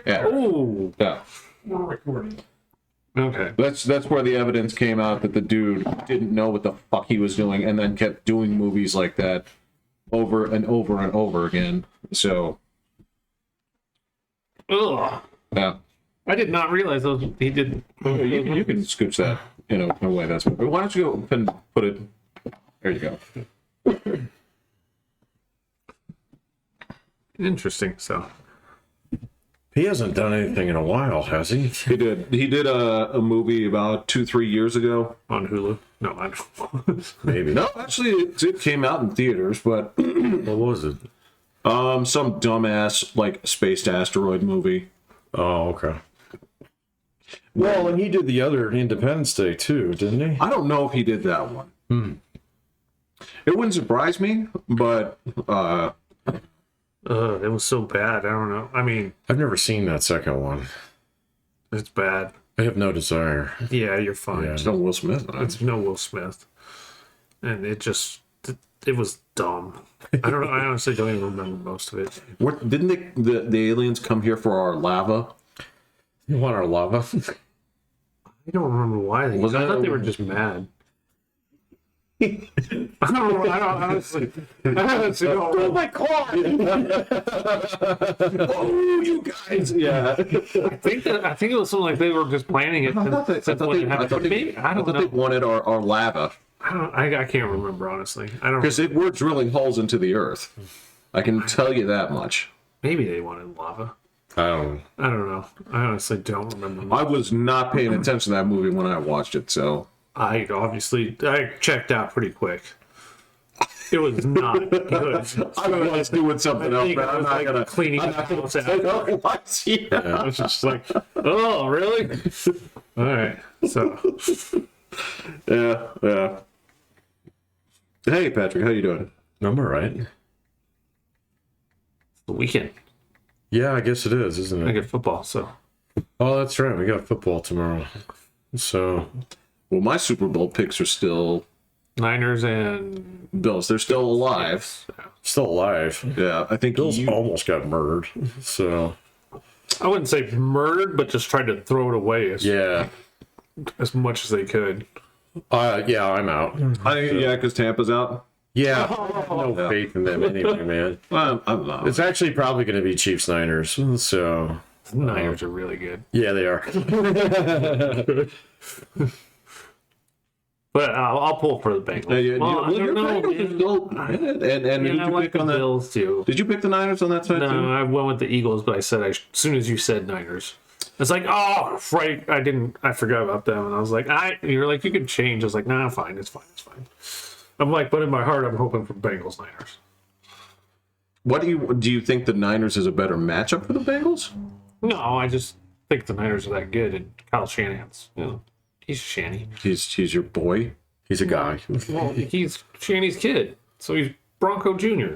Yeah. Oh. Yeah. We're recording. Okay. That's where the evidence came out that the dude didn't know what the fuck he was doing and then kept doing movies like that over and over and over again. So. Ugh. Yeah. I did not realize those. He did. You can scooch that in a way that's. Why don't you go and put it? There you go. Interesting. So. He hasn't done anything in a while, has he? He did. He did a movie about 2-3 years ago On Hulu? No, I don't. Maybe. No, actually, it came out in theaters, but What was it? some dumbass like spaced asteroid movie. Oh, okay. Well, and he did the other Independence Day too, didn't he? I don't know if he did that one. It wouldn't surprise me, but It was so bad. I don't know. I mean, I've never seen that second one. it's bad. I have no desire. Yeah, you're fine. Yeah. it's no Will Smith. It's no Will Smith, and it was dumb. I don't know. I honestly don't even remember most of it. What didn't the aliens come here for our lava? You want our lava? I don't remember why they. I thought they were just mad. I don't honestly don't Oh my god! Oh, you guys! Yeah. I think it was something like they were just planning it. I thought they wanted our lava I can't remember honestly. I don't. because we're drilling holes into the earth. I can tell you that much. Maybe they wanted lava. I don't know. I honestly don't remember. I was not paying attention to that movie when I watched it, so. I checked out pretty quick. It was not good. I was doing something else, but I'm not gonna cleaning I'm up not house gonna after. yeah. I was just like, oh, really? All right. So, Yeah. Hey, Patrick, how you doing? I'm all right. the weekend. Yeah, I guess it is, isn't I it? get football, so. Oh, that's right. We got football tomorrow. So, Well, my Super Bowl picks are still Niners and Bills. They're still alive. still alive. Yeah, I think Bills almost got murdered. So, I wouldn't say murdered, but just tried to throw it away as much as they could. yeah, I'm out. Yeah, because Tampa's out. Yeah, no faith in them anyway, man. I'm not. It's actually probably going to be Chiefs Niners. So, The Niners are really good. yeah, they are. But I'll pull for the Bengals. I don't know. And And did I you like pick the on that? Bills, too. Did you pick the Niners on that side too? No, I went with the Eagles, but I said as soon as you said Niners, it's like, oh, right. I forgot about them, and I was like, you're like, you can change. I was like, nah, fine, it's fine. I'm like, but in my heart, I'm hoping for Bengals Niners. What do you think the Niners is a better matchup for the Bengals? No, I just think the Niners are that good, and Kyle Shanahan's, he's Shanny. He's your boy. He's a guy. Well, he's Shanny's kid, so he's Bronco Jr.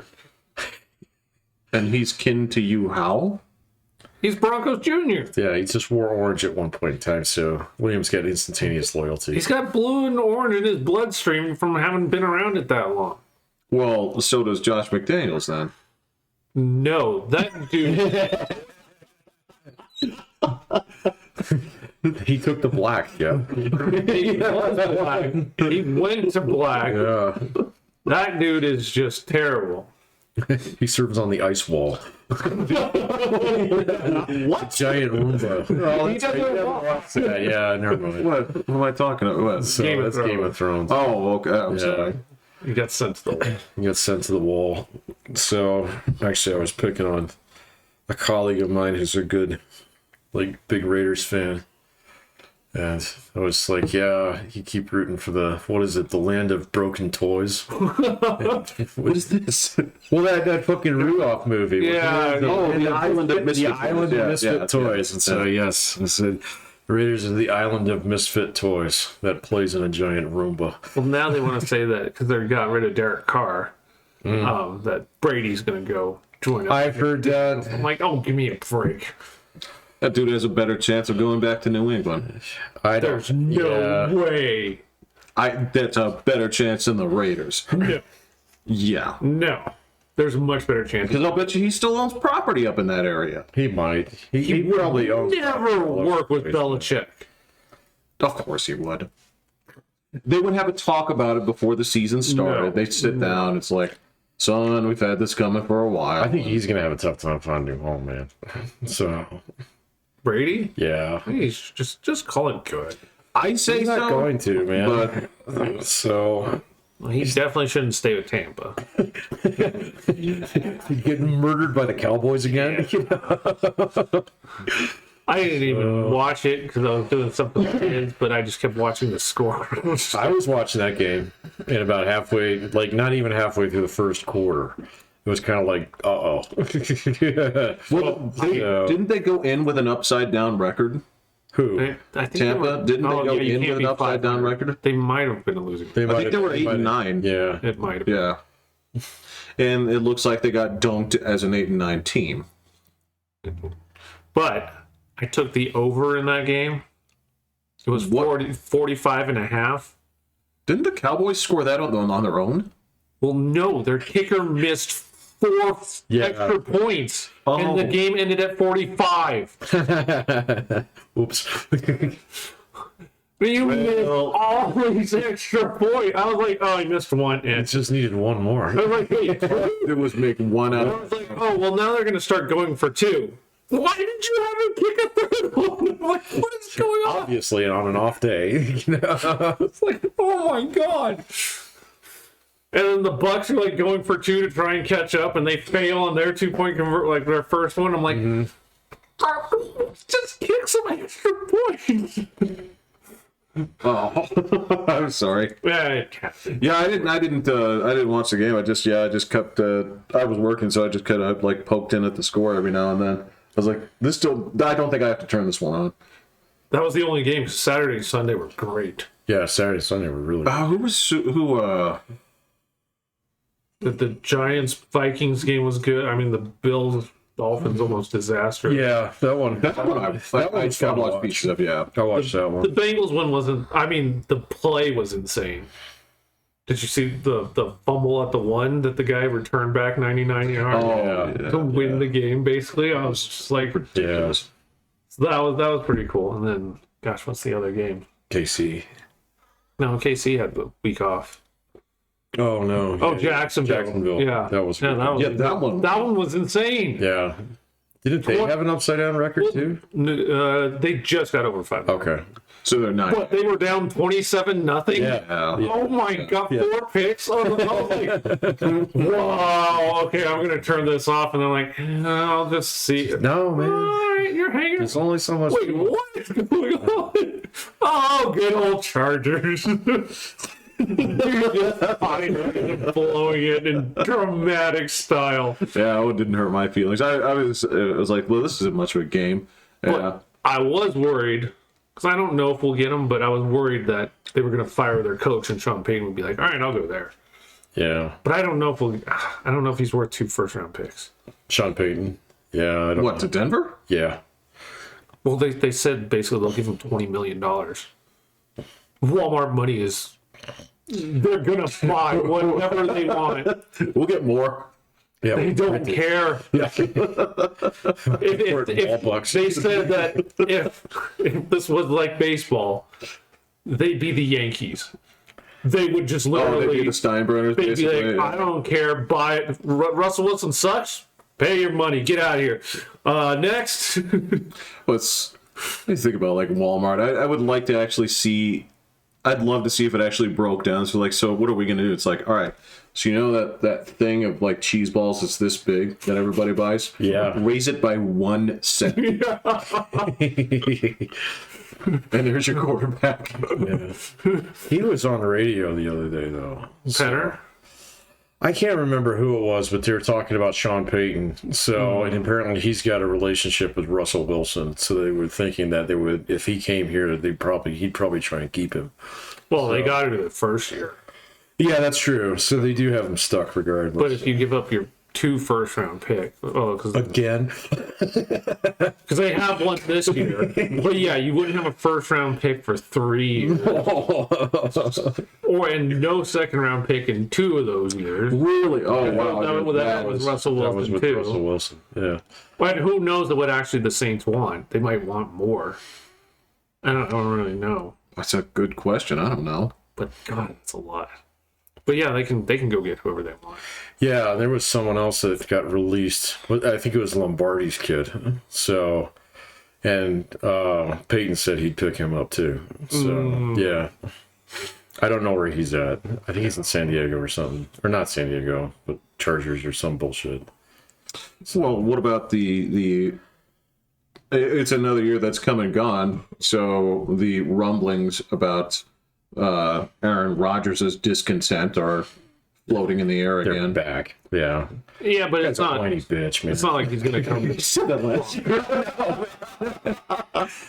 And he's kin to you how? He's Broncos Jr. Yeah, he just wore orange at one point in time, so Williams got instantaneous loyalty. He's got blue and orange in his bloodstream from having been around it that long. Well, so does Josh McDaniels then. No, that dude. He took the black, yeah. He was black. He went to black. Yeah. That dude is just terrible. He serves on the ice wall. What? Giant Roomba. He doesn't walk. Yeah, never mind. What am I talking about? What? So Game of that's Thrones. Game of Thrones. Oh, okay. I'm Yeah. sorry. He got sent to the wall. He got sent to the wall. So, actually, I was picking on a colleague of mine who's a good, big Raiders fan. And I was like, yeah, you keep rooting for the land of broken toys. What is this? Well, that fucking Rudolph movie. Yeah, the Island of Misfit The Island of Toys. Misfit Yeah, Toys. And so, yes, I said, the Raiders are the Island of Misfit Toys that plays in a giant Roomba. Well, now they want to say that because they got rid of Derek Carr, that Brady's going to go join up. I've heard that. I'm like, oh, give me a break. That dude has a better chance of going back to New England. There's no way. That's a better chance than the Raiders. No. Yeah. No. There's a much better chance. Because I'll bet you he still owns property up in that area. He might. He probably owns. Never work with Belichick. Of course he would. They would have a talk about it before the season started. No. They'd sit down. It's like, son, we've had this coming for a while. I think he's gonna have a tough time finding a home, man. So Brady? yeah, He's just call it good. I say he's not so, going to, man. but So Well, he definitely shouldn't stay with Tampa. getting murdered by the Cowboys again. I didn't even watch it because I was doing something with kids, but I just kept watching the score. I was watching that game, and about halfway, like not even halfway through the first quarter, it was kind of like, uh-oh. well, didn't they go in with an upside down record? Who? I think Tampa? Didn't they go you in can't with be an upside down 500. record? They might have been losing. I think they were 8-9. Yeah. It might have been. Yeah. And it looks like they got dunked as an 8-9 team. But I took the over in that game. It was 45 and a half. Didn't the Cowboys score that on their own? Well, no, their kicker missed 4 extra points, and the game ended at 45. Oops. You missed all these extra points. I was like, oh, he missed one. It And just needed one more. I was like, wait, two? It was making one out I of... was like, oh, well, now they're going to start going for 2. Why did you have him kick a third one? I'm like, what is going on? Obviously, on an off day. It's like, oh my god. And then the Bucks are like going for 2 to try and catch up, and they fail on their 2-point convert, like their first one. I'm like, just kick some extra points. Oh, I'm sorry. Yeah, Yeah, I didn't watch the game. I just kept. I was working, so I just kind of like poked in at the score every now and then. I was like, this still. I don't think I have to turn this one on. that was the only game. Saturday and Sunday were great. Yeah, Saturday, Sunday were really. The Giants Vikings game was good. I mean, the Bills Dolphins almost disaster. Yeah, that one. That one I was fun to watched watch. pieces of. Yeah, I watched that one. The Bengals one wasn't. I mean, the play was insane. Did you see the fumble at the 1 that the guy returned back 99 yards to win the game? Basically, I was just like, Yeah. so that was pretty cool. And then, gosh, what's the other game? KC. No, KC had the week off. Oh no. Oh, Yeah, Jacksonville. Yeah, That was. that was that one. that one was insane. Yeah. Didn't they have an upside down record too? They just got over 500. Okay. So they're not. But they were down 27-0. Yeah. Oh my god, 4 picks. Oh, wow. Okay, I'm gonna turn this off, and I'm like, I'll just see. No, man. All right, you're hanging. There's only so much. Wait, what is going on? Oh, good old Chargers. Blowing it in dramatic style. Yeah, it didn't hurt my feelings. I was like, well, this isn't much of a game. Yeah. But I was worried because I don't know if we'll get them, but I was worried that they were going to fire their coach and Sean Payton would be like, all right, I'll go there. Yeah. But I don't know if I don't know if he's worth 2 first-round picks. Sean Payton. Yeah. I don't What, know. to Denver? Yeah. Well, they said basically they'll give him $20 million. Walmart money is. They're going to buy whatever they want. We'll get more. Yeah. They don't care. If they said that if this was like baseball, they'd be the Yankees. They would just Oh, literally they'd be the Steinbrenners, they'd be basically. like, I don't care, buy it. Russell Wilson sucks. Pay your money. Get out of here. Next. Let's think about like Walmart. I would like to actually see. I'd love to see if it actually broke down. So like, so what are we gonna do? It's like, all right. So you know that thing of like cheese balls that's this big that everybody buys? Yeah. Raise it by 1 cent. And there's your quarterback. Yeah. He was on the radio the other day though. Penner. I can't remember who it was, but they were talking about Sean Payton. So, and apparently he's got a relationship with Russell Wilson. So they were thinking that they would, if he came here, he'd probably try and keep him. Well, they got it the first year. Yeah, that's true. So they do have him stuck regardless. But if you give up your 2 first-round picks. Oh, because Again? they have one this year. But yeah, you wouldn't have a first-round pick for 3 years. And no second-round pick in 2 of those years. Really? Oh, wow. That was Russell That Wilson, was with too. Russell Wilson. Yeah. But who knows what actually the Saints want? They might want more. I don't really know. That's a good question. I don't know. But God, that's a lot. But yeah, they can go get whoever they want. Yeah, there was someone else that got released. I think it was Lombardi's kid. So, and Peyton said he'd pick him up too. So, yeah. I don't know where he's at. I think he's in San Diego or something. Or not San Diego, but Chargers or some bullshit. Well, what about the it's another year that's come and gone, so the rumblings about Aaron Rodgers' discontent are floating in the air They're again. back. Yeah. Yeah, but That's a whiny bitch, man. it's not like he's gonna come.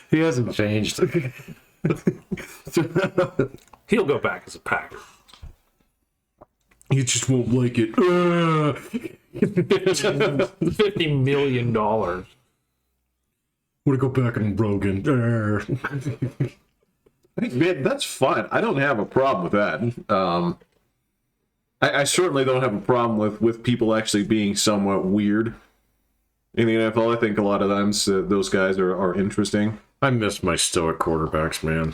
He hasn't changed. He'll go back as a Packer. You just won't like it. $50 million. Want to go back on Rogan. Man, that's fine. I don't have a problem with that. I certainly don't have a problem with people actually being somewhat weird in the NFL. I think a lot of times those guys are interesting. I miss my stoic quarterbacks, man.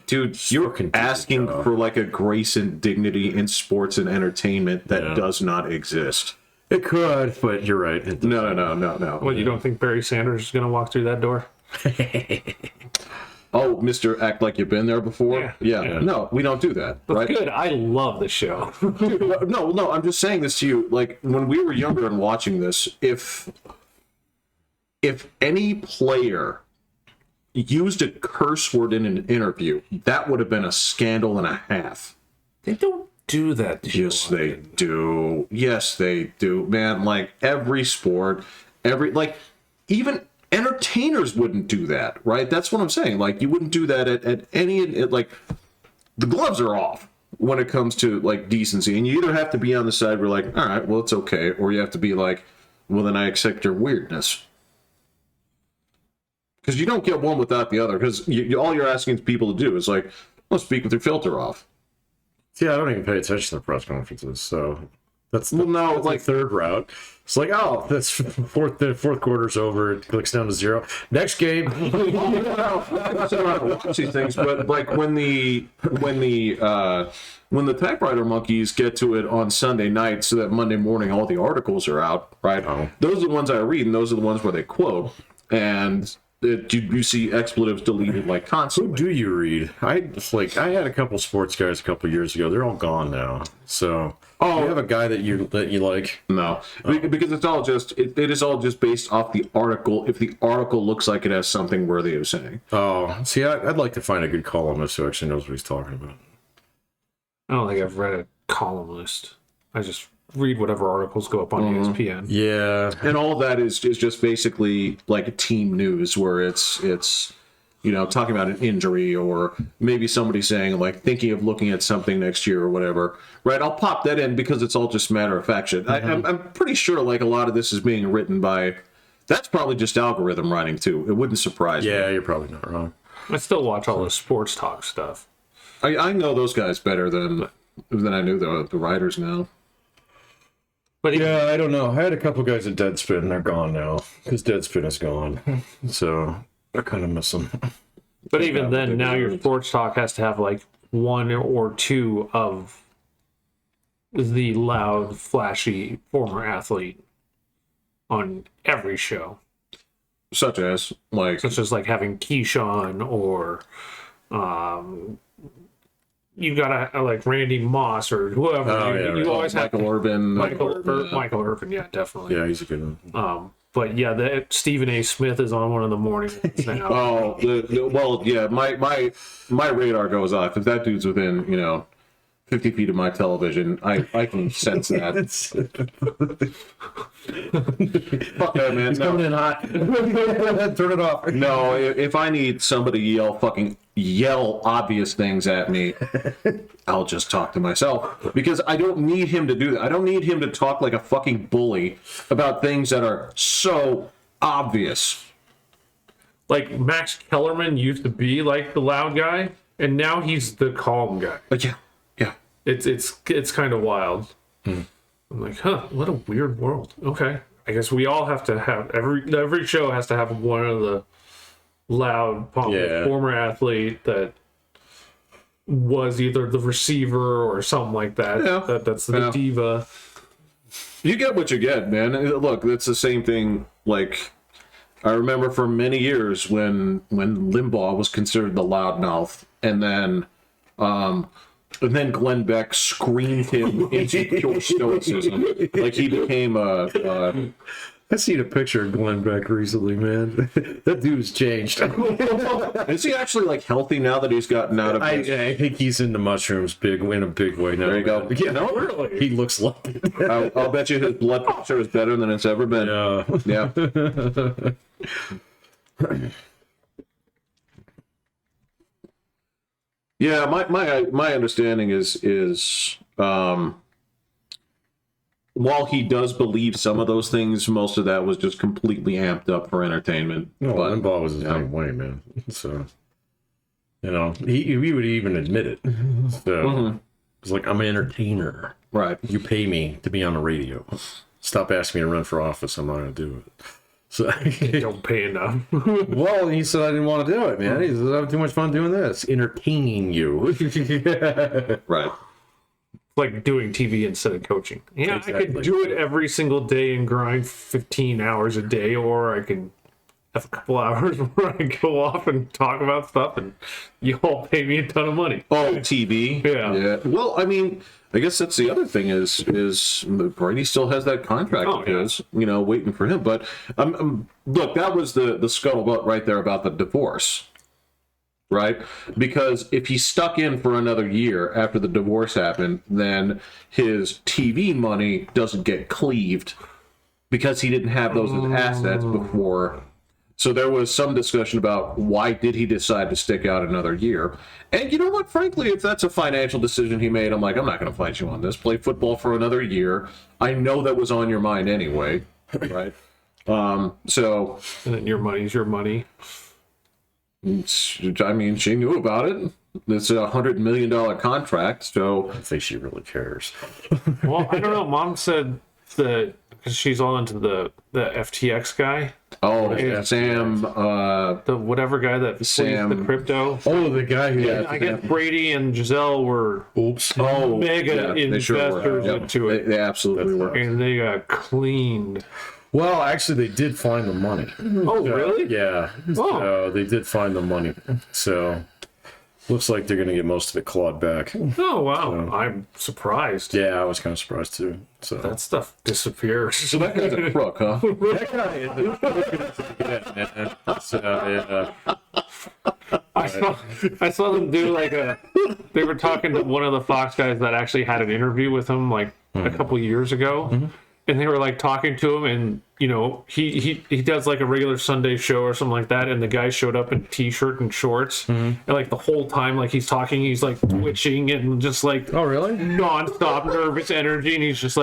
Dude, you're asking for like a grace and dignity in sports and entertainment that does not exist. It could, but you're right. No. What, you don't think Barry Sanders is gonna walk through that door? Oh, Mr. Act Like You've Been There Before? Yeah. No, we don't do that, right? Good. I love the show. Dude, no, I'm just saying this to you. Like, when we were younger and watching this, if any player used a curse word in an interview, that would have been a scandal and a half. They don't do that. Yes, they do. Yes, they do. Man, like, every sport, even entertainers wouldn't do that, right? That's what I'm saying. Like, you wouldn't do that at any, like, the gloves are off when it comes to, like, decency. And you either have to be on the side where, like, all right, well, it's okay. Or you have to be like, well, then I accept your weirdness. Because you don't get one without the other. Because all you're asking people to do is, like, well, speak with your filter off. Yeah, I don't even pay attention to the press conferences, so that's like like third route. It's like, oh, the fourth quarter's over. It clicks down to 0. Next game. Watch these things, but like when the typewriter monkeys get to it on Sunday night, so that Monday morning all the articles are out, right? Oh. Those are the ones I read, and those are the ones where they quote, and you see expletives deleted like Who constantly. do you read? I had a couple sports guys a couple years ago. They're all gone now. So, you have a guy that you like? No, because it's all just it is all just based off the article. If the article looks like it has something worthy of saying. Oh, see, I'd like to find a good columnist who actually knows what he's talking about. I don't think I've read a columnist. I just read whatever articles go up on ESPN. Yeah, And all that is just basically like team news where it's talking about an injury or maybe somebody saying like thinking of looking at something next year or whatever, right? I'll pop that in because it's all just matter of fact shit. I'm pretty sure like a lot of this is being written by, that's probably just algorithm writing too. It wouldn't surprise me. yeah, you're probably not wrong. I still watch all the sports talk stuff. I know those guys better than I knew the writers now. But Yeah, I don't know. I had a couple guys at Deadspin. They're gone now because Deadspin is gone. So I kind of miss them. But even then, now your sports talk has to have like 1 or 2 of the loud, flashy former athlete on every show. Such as like Like having Keyshawn or you got like Randy Moss or whoever. Oh, yeah, you right. always have Michael Irvin. Michael Irvin, yeah, definitely. Yeah, he's a good one. But yeah, Stephen A. Smith is on one of the morning ones now. Oh, well, yeah. My radar goes off if that dude's within 50 feet of my television. I can sense that. Fuck that, man. It's coming in hot. Turn it off. No, if I need somebody to yell obvious things at me, I'll just talk to myself, because I don't need him to do that. I don't need him to talk like a fucking bully about things that are so obvious. Like Max Kellerman used to be like the loud guy, and now he's the calm guy. Yeah. It's kind of wild. I'm like, what a weird world. Okay, I guess we all have to have every show has to have one of the loud former athlete that was either the receiver or something like that. Yeah. That's the diva. You get what you get, man. Look, it's the same thing. Like, I remember for many years when Limbaugh was considered the loudmouth, and then Glenn Beck screamed him into pure stoicism. Like he became I seen a picture of Glenn Beck recently, man. That dude's changed. Is he actually like healthy now that he's gotten out of I think he's into mushrooms in a big way now. There you go. Yeah, no, really. He looks like it. I'll bet you his blood pressure is better than it's ever been. Yeah. Yeah, my understanding is while he does believe some of those things, most of that was just completely amped up for entertainment. No, Limbaugh was the same way, man. So, he would even admit it. So, it's like, I'm an entertainer. Right. You pay me to be on the radio. Stop asking me to run for office. I'm not going to do it. So don't pay enough. Well, he said I didn't want to do it, man. He said I have too much fun doing this, entertaining you. Right. Like doing TV instead of coaching. Yeah, exactly. I could do it every single day and grind 15 hours a day, or I could have a couple hours where I go off and talk about stuff, and you all pay me a ton of money. Oh, TV. Yeah. Well, I mean, I guess that's the other thing is Brady still has that contract of his, waiting for him. But look, that was the scuttlebutt right there about the divorce, right? Because if he stuck in for another year after the divorce happened, then his TV money doesn't get cleaved because he didn't have those as assets before. So there was some discussion about why did he decide to stick out another year. And you know what? Frankly, if that's a financial decision he made, I'm like, I'm not going to fight you on this. Play football for another year. I know that was on your mind anyway, right? So... And then your money's your money. I mean, she knew about it. It's a $100 million contract, so... I think she really cares. Well, I don't know. Mom said that because she's all into the FTX guy. Oh, Sam, the whatever guy that Sam, the crypto. Oh, the guy who I guess Brady and Giselle were mega investors into it. They absolutely were, and they got cleaned. Well, actually, they did find the money. Oh, really? Yeah. Oh. They did find the money. So looks like they're going to get most of it clawed back. Oh, wow. I'm surprised. Yeah, I was kind of surprised, too. So that stuff disappears. So that guy's a crook, huh? That guy is I saw them do they were talking to one of the Fox guys that actually had an interview with him a couple years ago. And they were talking to him, and he does a regular Sunday show or something like that, and the guy showed up in t-shirt and shorts, and the whole time he's talking, he's twitching and just oh really, nonstop nervous energy, and he's just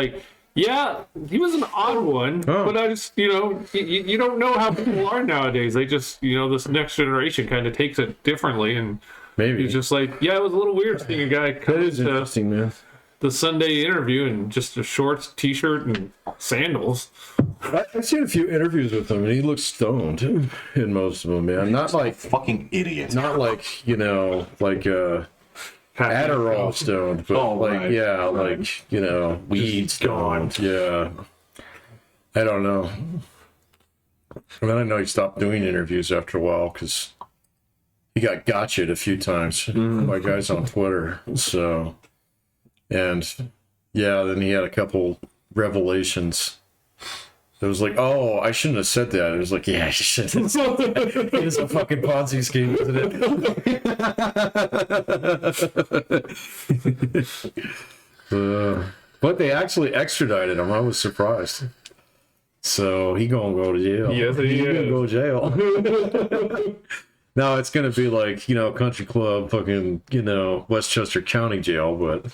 yeah, he was an odd one, but I just you don't know how people are nowadays. They just this next generation kind of takes it differently, and maybe he's just yeah, it was a little weird seeing a guy come interesting, man. The Sunday interview and just a shorts, t-shirt, and sandals. I've seen a few interviews with him, and he looks stoned in most of them, man. Not fucking idiot. Not Adderall stoned, but weed stoned. Yeah. I don't know. And then I know he stopped doing interviews after a while because he got gotcha'd a few times by guys on Twitter. So... And then he had a couple revelations It was like, oh, I shouldn't have said that. It was like, yeah, you should. It is a fucking Ponzi scheme, isn't it? But they actually extradited him. I was surprised. So he gonna go to jail. Yes, he gonna is. go to jail. Now it's gonna be like, country club, fucking, Westchester County jail, but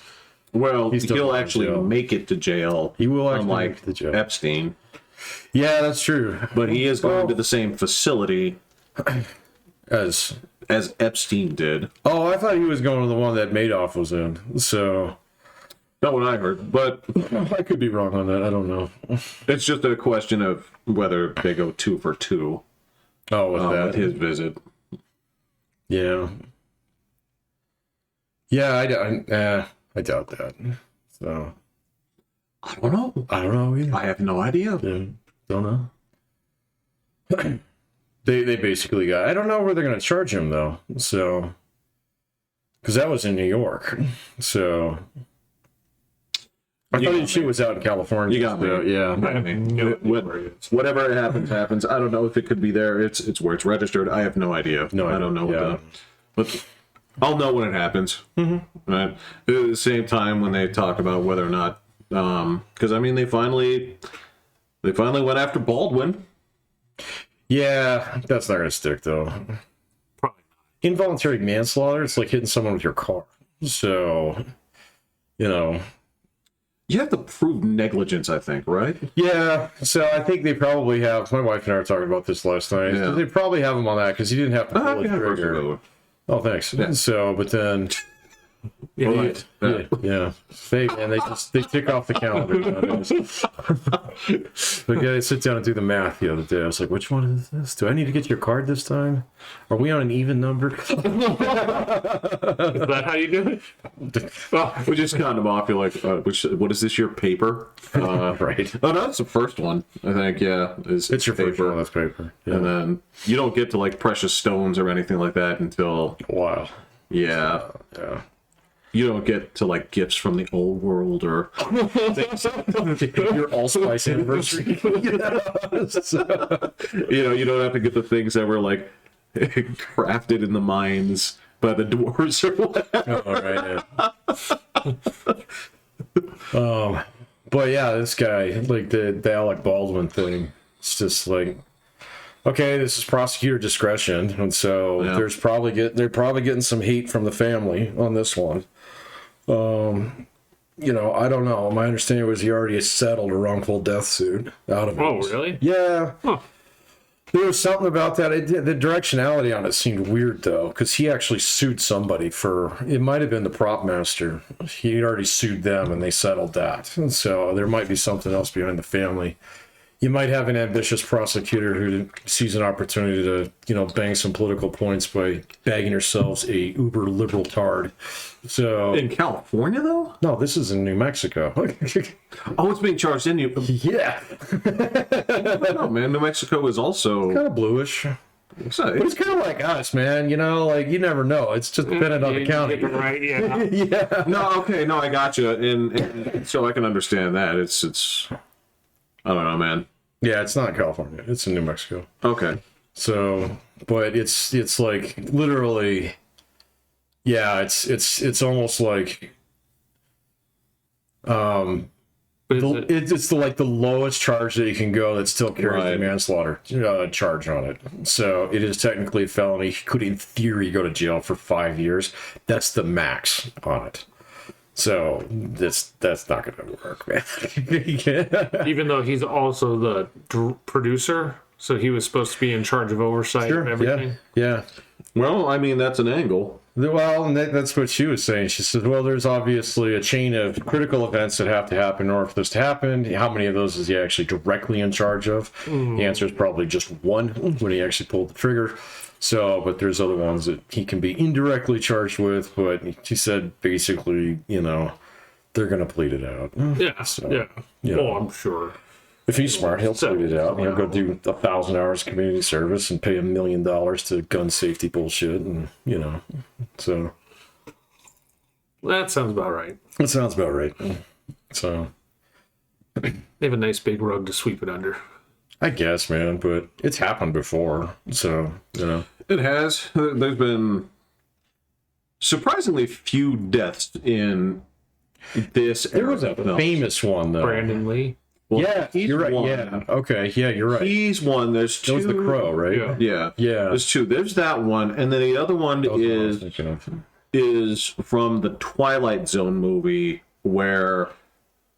Well, He's still he'll going to actually jail. make it to jail. he will actually unlike make the jail. Epstein. Yeah, that's true. But he is going to the same facility As as Epstein did. I thought he was going to the one that Madoff was in. So Not what I heard, but I could be wrong on that. I don't know. it's just a question of whether they go 2 for 2 Oh, with that. with his visit. Yeah. Yeah, I doubt that. So I don't know. I don't know either. I have no idea. Yeah, don't know. They basically got. I don't know where they're going to charge him though. So because that was in New York. So I You thought got she me. was out in California. You got me. So, yeah. I mean, whatever happens. I don't know if it could be there. It's where it's registered. I have no idea. No, I don't know yeah. but I'll know when it happens. Mm-hmm. Right. At the same time, when they talk about whether or not, because I mean, they finally went after Baldwin. Yeah, that's not going to stick though. Probably Involuntary manslaughter. It's like hitting someone with your car. So, You have to prove negligence, I think, right? Yeah, so I think they probably have. My wife and I were talking about this last night. Yeah. They probably have him on that because he didn't have to pull the Yeah, trigger. Oh, thanks. So, but then, Yeah, Well, yeah. yeah, they tick off the calendar nowadays. But yeah, they sit down and do the math the other day. I was like, which one is this? Do I need to get your card this time? Are we on an even number? Is that how you do it? We just kind of off. You're like, what is this? Your paper? Right. Oh, no, that's the first one. I think. Yeah, It's your first one. That's paper. Yeah. And then you don't get to like precious stones or anything like that until Wow. yeah. You don't get to like gifts from the old world or Your allspice anniversary. you don't have to get the things that were like crafted in the mines by the dwarves or whatever. All right. Yeah. But yeah, this guy, like the Alec Baldwin thing, it's just like, okay, this is prosecutor discretion, and so Yeah. they're probably getting some heat from the family on this one. I don't know. My understanding was he already settled a wrongful death suit out of it. Oh, really? Yeah. Huh. There was something about that. The directionality on it seemed weird, though, because he actually sued somebody for, it might have been the prop master. He already sued them, and they settled that. And so there might be something else behind the family. You might have an ambitious prosecutor who sees an opportunity to, bang some political points by bagging yourselves a uber liberal tard. So In California, though? no, this is in New Mexico. Oh, it's being charged in you. Yeah, Oh, man, New Mexico is also. kind of bluish. It's But it's kind of like us, man. You never know. It's just dependent on the county. Right, yeah. Yeah. no, okay, no, I got you, and so I can understand that. It's. I don't know, man. Yeah, it's not in California. It's in New Mexico. Okay. So, but it's like literally, yeah. It's almost like, But is it, it's like the lowest charge that you can go that still carries Right. the manslaughter charge on it. So it is technically a felony. He could, in theory, go to jail for 5 years. That's the max on it. So that's not going to work, man. even though he's also the producer, so he was supposed to be in charge of oversight of everything? Yeah. Well, I mean, that's an angle. Well, and that's what she was saying. She said, well, there's obviously a chain of critical events that have to happen in order for this to happen. How many of those is he actually directly in charge of? The answer is probably just one when he actually pulled the trigger. So, but there's other ones that he can be indirectly charged with. But she said, basically, they're going to plead it out. Yeah, So, yeah. Oh, I'm sure. If he's smart, he'll plead it out. He'll go do 1,000 hours of community service and pay $1 million to gun safety bullshit. And, so That sounds about right. that sounds about right. So, They have a nice big rug to sweep it under. I guess, man, but it's happened before, so It has. There's been surprisingly few deaths in this. There was a famous one though. Brandon Lee. Well, Yeah, he's you're right. one. Yeah, okay, yeah, you're right. He's one. There's two. That was the Crow, right? Yeah. Yeah, Yeah. There's two. There's that one, and then the other one That was what I was thinking of. is from the Twilight Zone movie where,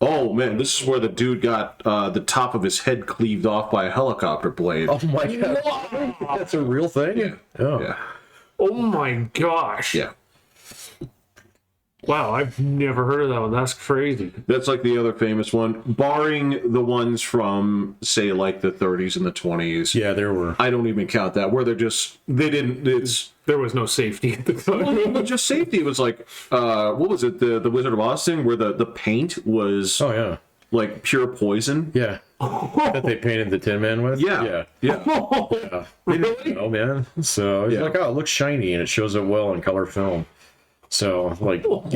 oh man, this is where the dude got the top of his head cleaved off by a helicopter blade. Oh my god, that's a real thing. Yeah. Oh. Yeah. Oh my gosh. Yeah. Wow, I've never heard of that one. That's crazy. That's like the other famous one, barring the ones from, say, like the 30s and the 20s. Yeah, there were. I don't even count that, where it's There was no safety at the time. just safety. It was like, what was it, the Wizard of Oz thing, where the paint was Oh yeah, like pure poison? yeah. That they painted the Tin Man with. Yeah. Yeah. Yeah. Really? Oh man. So it's Yeah. like, oh, it looks shiny and it shows up well in color film. So like, 3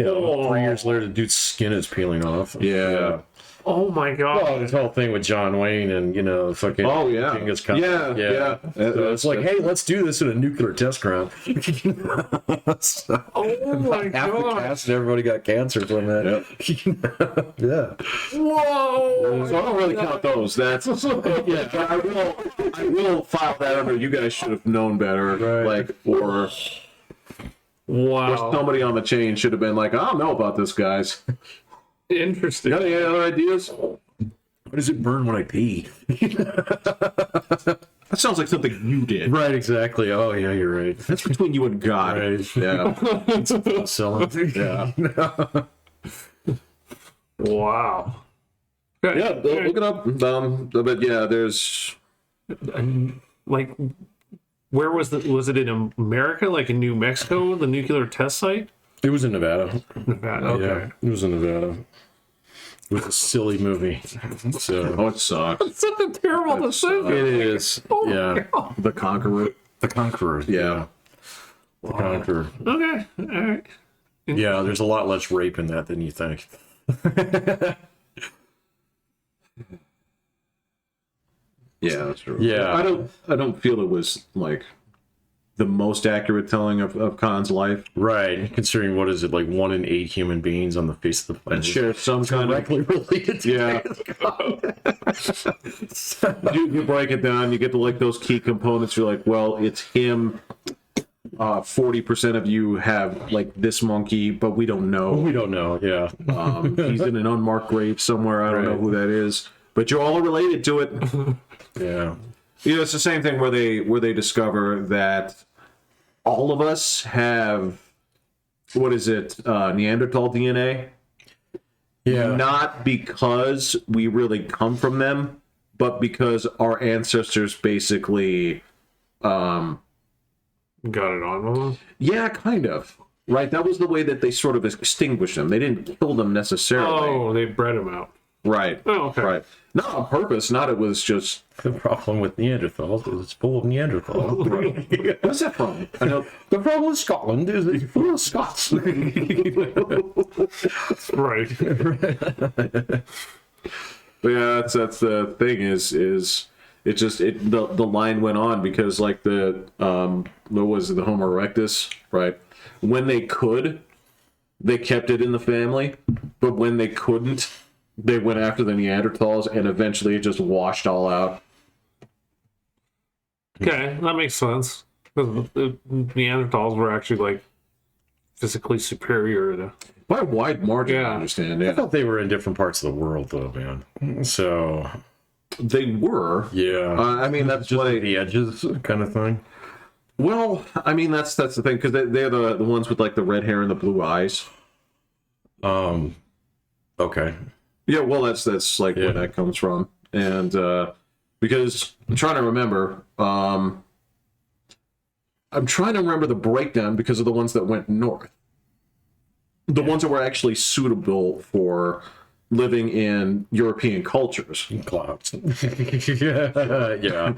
years later, the dude's skin is peeling off. Yeah. Oh my god. Well, this whole thing with John Wayne and fucking Oh, yeah. Genghis Khan. Yeah. So it's like, hey, let's do this in a nuclear test ground. Oh my Half the god. cast and everybody got cancer from that. Yeah. Whoa. So I don't really count those. That's yeah. I will file that under. You guys should have known better. Right. Like or Wow. somebody on the chain should have been like, I don't know about this, guys. Interesting. Got any other ideas? Why does it burn when I pee? That sounds like something you did. Right, exactly. Oh, yeah, you're right. That's between you and God. Right. Yeah. Selling. Yeah. Wow. Yeah. Look it up. But yeah, there's. And, like, where was it in America? Like in New Mexico, the nuclear test site? It was in Nevada. Nevada. Okay. Yeah, it was in Nevada. It was a silly movie. So Oh, it sucks. It's such a terrible decision. it is. Oh my Yeah. God. The Conqueror. The Conqueror. Yeah. The Conqueror. Okay. All right. Yeah, there's a lot less rape in that than you think. Yeah, that's true. Yeah. I don't feel it was like the most accurate telling of Khan's life. Right. Considering what is it, like 1 in 8 human beings on the face of the planet Share some kind of directly related to yeah. You break it down, you get to like those key components. You're like, well, it's him. 40% of you have like this monkey, but we don't know. We don't know. Yeah. He's in an unmarked grave somewhere. I don't know who that is, but you're all related to it. Yeah. You know, it's the same thing where they discover that all of us have, what is it, Neanderthal DNA? Yeah. Not because we really come from them, but because our ancestors basically, Got it on them. yeah, kind of. Right? That was the way that they sort of extinguished them. They didn't kill them necessarily. Oh, they bred him out. Right. Oh, okay. Right. Not on purpose. Not it was just. The problem with Neanderthals is it's full of Neanderthals. Where's that from? I know. The problem with Scotland is it's full of Scots. Right. But yeah, that's the thing is it just the line went on because like the what was it, the Homo erectus, right? When they could, they kept it in the family, but when they couldn't, they went after the Neanderthals, and eventually it just washed all out. Okay, that makes sense. The Neanderthals were actually like physically superior to. By a wide margin, Yeah. I understand. I Yeah, thought they were in different parts of the world, though, man. So, they were. yeah. I mean, that's just what like the edges kind of thing. Well, I mean, that's the thing because they're the ones with like the red hair and the blue eyes. Okay. Yeah, well, that's like where that comes from, and because I'm trying to remember, the breakdown because of the ones that went north, the ones that were actually suitable for living in European cultures, Clouds. Yeah.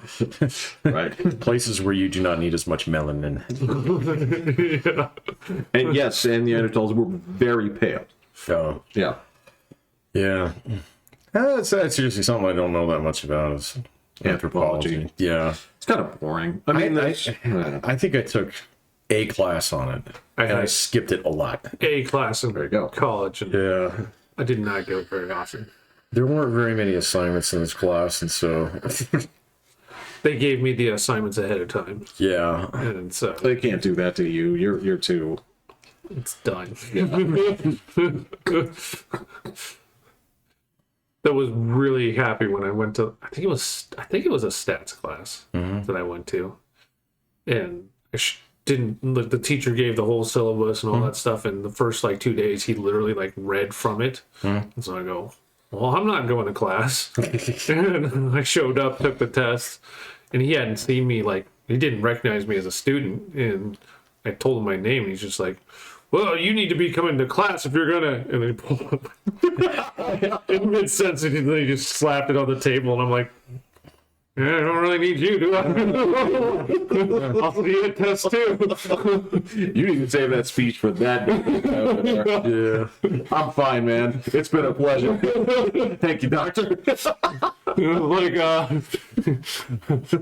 right? Places where you do not need as much melanin. Yeah. And yes, and Neanderthals were very pale. So, Yeah, yeah. That's seriously something I don't know that much about. Is Anthropology. Yeah. It's kind of boring. I mean, I think I took a class on it, and I skipped it a lot. A class in there you go. college, and Yeah. I did not go very often. There weren't very many assignments in this class, and so They gave me the assignments ahead of time, yeah. and so They can't do that to you. You're too. it's done. That was really happy when I went to. I think it was a stats class that I went to, and I didn't. The teacher gave the whole syllabus and all that stuff, and the first like 2 days he literally like read from it, and so I go, well, I'm not going to class. And I showed up, took the test, and he hadn't seen me, like, he didn't recognize me as a student. And I told him my name, and he's just like, well, you need to be coming to class if you're gonna. And then he pulled up in mid sentence, and then he just slapped it on the table, and I'm like, yeah, I don't really need you, do I? I'll see you at test too. You need to save that speech for that. Yeah, I'm fine, man. It's been a pleasure. Thank you, doctor. Like, that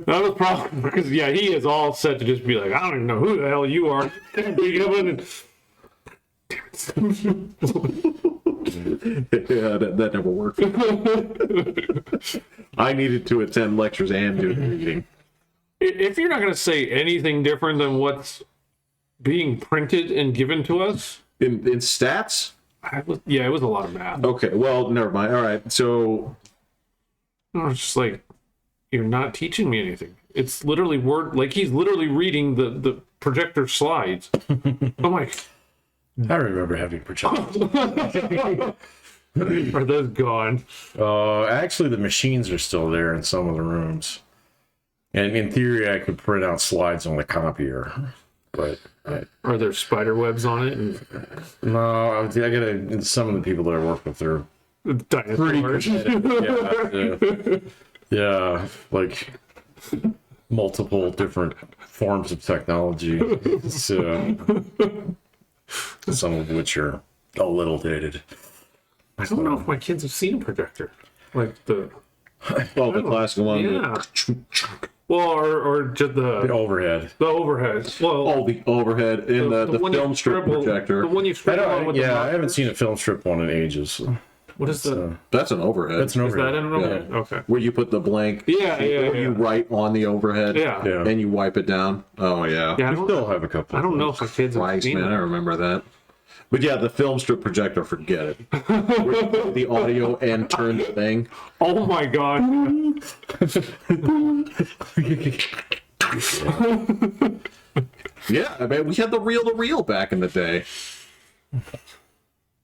was probably because, yeah, he is all set to just be like, I don't even know who the hell you are. Be coming and... Yeah, that never worked. I needed to attend lectures and do the reading. If you're not going to say anything different than what's being printed and given to us, In stats? it was a lot of math. Okay, well, never mind. All right, so It's just like, you're not teaching me anything. It's literally like he's literally reading the projector slides. I'm like, I remember having projectors. are those gone? Actually, the machines are still there in some of the rooms. And in theory, I could print out slides on the copier. But Are there spider webs on it? And no, I gotta. Some of the people that I work with are dinosaurs. yeah, like multiple different forms of technology. So some of which are a little dated. I don't know if my kids have seen a projector. Like the classic one. yeah. Well, or just The overhead. the overhead. Well, Oh, the overhead in the one you film strip scribble- projector. The one you scribble on with the I haven't markers. seen a film strip one in ages. What is the? That's an overhead. That's an Is overhead. that an overhead? Okay. Where you put the blank. Yeah, yeah, You yeah. write on the overhead. Yeah. Yeah. And you wipe it down. Oh yeah. Yeah, I We don't, still have a couple. I don't know if my kids have Christ, seen man, I it. remember that. But yeah, the film strip projector, forget it. The audio and turn thing. Oh my god. Yeah, I mean, we had the reel-to-reel back in the day.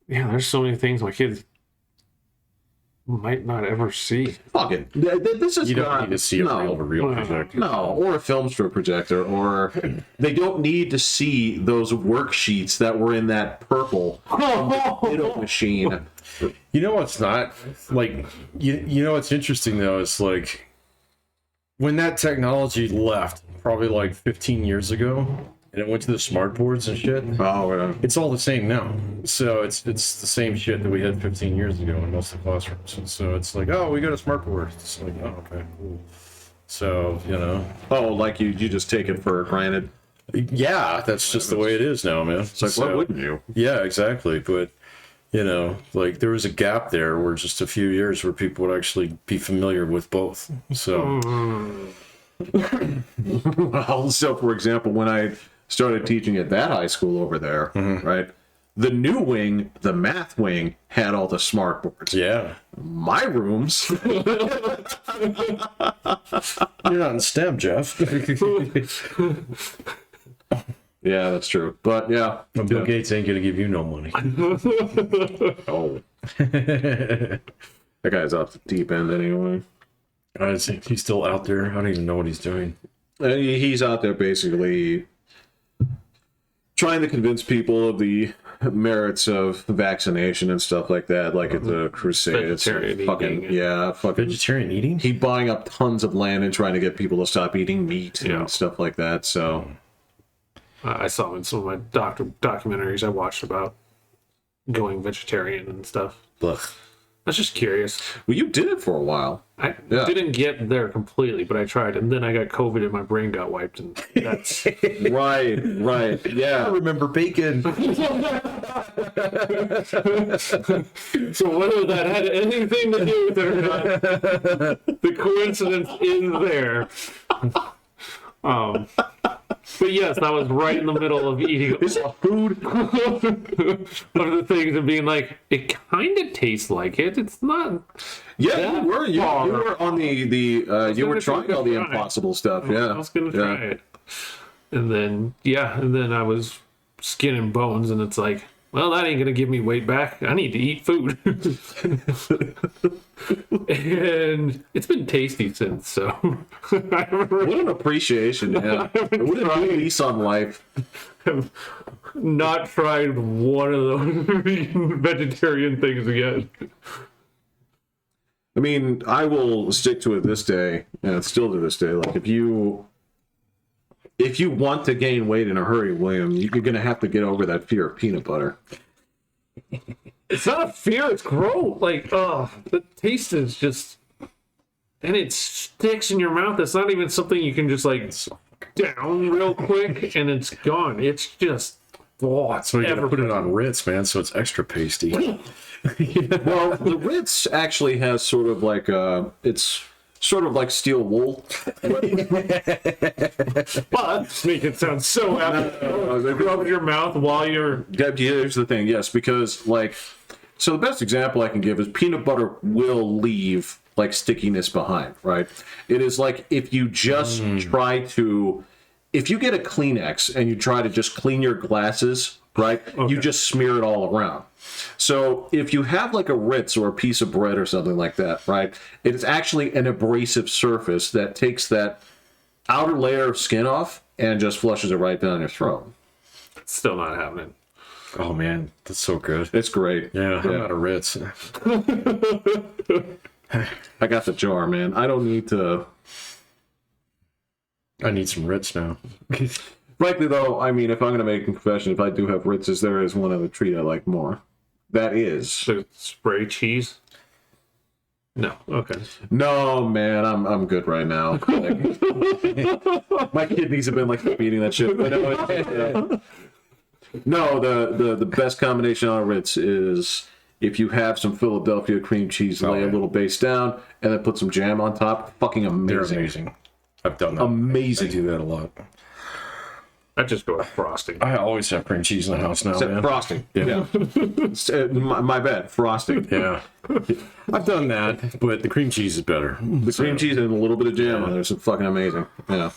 Yeah, there's so many things my kids might not ever see. Fuck it. This is You don't not, need to see a no, real projector. No, or a film strip projector, or they don't need to see those worksheets that were in that purple ditto machine. You know what's not like you know what's interesting though is like when that technology left probably like 15 years ago and it went to the smart boards and shit. Oh, yeah. It's all the same now. So it's the same shit that we had 15 years ago in most of the classrooms. And so it's like, oh, we got a smart board. It's like, oh, okay, cool. So, you know. Oh, like you just take it for granted. Yeah, that's just the way it is now, man. It's like, why wouldn't you? Yeah, exactly. But, you know, like there was a gap there where just a few years where people would actually be familiar with both. So, Well, so for example, when I started teaching at that high school over there, right? The new wing, the math wing, had all the smart boards. yeah. My rooms, You're not in STEM, Jeff. yeah, that's true. But yeah, Bill Gates ain't going to give you no money. oh, that guy's off the deep end anyway. He's still out there. I don't even know what he's doing. He's out there basically trying to convince people of the merits of vaccination and stuff like that. Like it's a crusade. It's Vegetarian fucking eating. yeah, fucking. Vegetarian eating? He buying up tons of land and trying to get people to stop eating meat Yeah. and stuff like that. So I saw in some of my documentaries I watched about going vegetarian and stuff. Ugh. was just curious. Well, you did it for a while. I Yeah. didn't get there completely, but I tried, and then I got COVID and my brain got wiped, and that's Right. I Yeah. remember bacon. so whether that had anything to do with it or not, the coincidence is there. But yes, that was right in the middle of eating food of the things and being like, it kind of tastes like it. It's not. Yeah, you were on the you were trying all the try. impossible stuff. Yeah. I was gonna try it, and then I was skin and bones, and it's like, well, that ain't gonna give me weight back. I need to eat food. And it's been tasty since, so I What an appreciation, yeah. What a new lease on life. have not tried one of those vegetarian things yet. I mean, I will stick to it this day, and still to this day. Like, if you want to gain weight in a hurry, William, you're gonna have to get over that fear of peanut butter. It's not a fear, it's gross. Like, the taste is just, and it sticks in your mouth. It's not even something you can just like down real quick and it's gone. It's just, So you gotta put it on Ritz, man, so it's extra pasty. Well, the Ritz actually has sort of like it's sort of like steel wool. but make it sound so epic. Rub your mouth while you're. Here's the thing, yes, because like, so the best example I can give is peanut butter will leave like stickiness behind, right? It is like if you just try to, if you get a Kleenex and you try to just clean your glasses, right? Okay. You just smear it all around. So if you have like a Ritz or a piece of bread or something like that, right? It is actually an abrasive surface that takes that outer layer of skin off and just flushes it right down your throat. Still not happening. Oh man, that's so good. It's great. Yeah, I'm out of Ritz. I got the jar, man. I don't need to. I need some Ritz now. Frankly, though, I mean, if I'm going to make a confession, if I do have Ritz's, there is one other treat I like more. That is the spray cheese. No, okay. No, man, I'm good right now. Like, my kidneys have been like eating that shit. But no, the best combination on Ritz is if you have some Philadelphia cream cheese, lay a little base down, and then put some jam on top. Fucking amazing. They're amazing. I've done that. Amazing. I do that a lot. I just go with frosting. I always have cream cheese in the house now, man. Frosting. Yeah. my bad. Frosting. Yeah. I've done that, but the cream cheese is better. The cream cheese and a little bit of jam on there is fucking amazing. Yeah.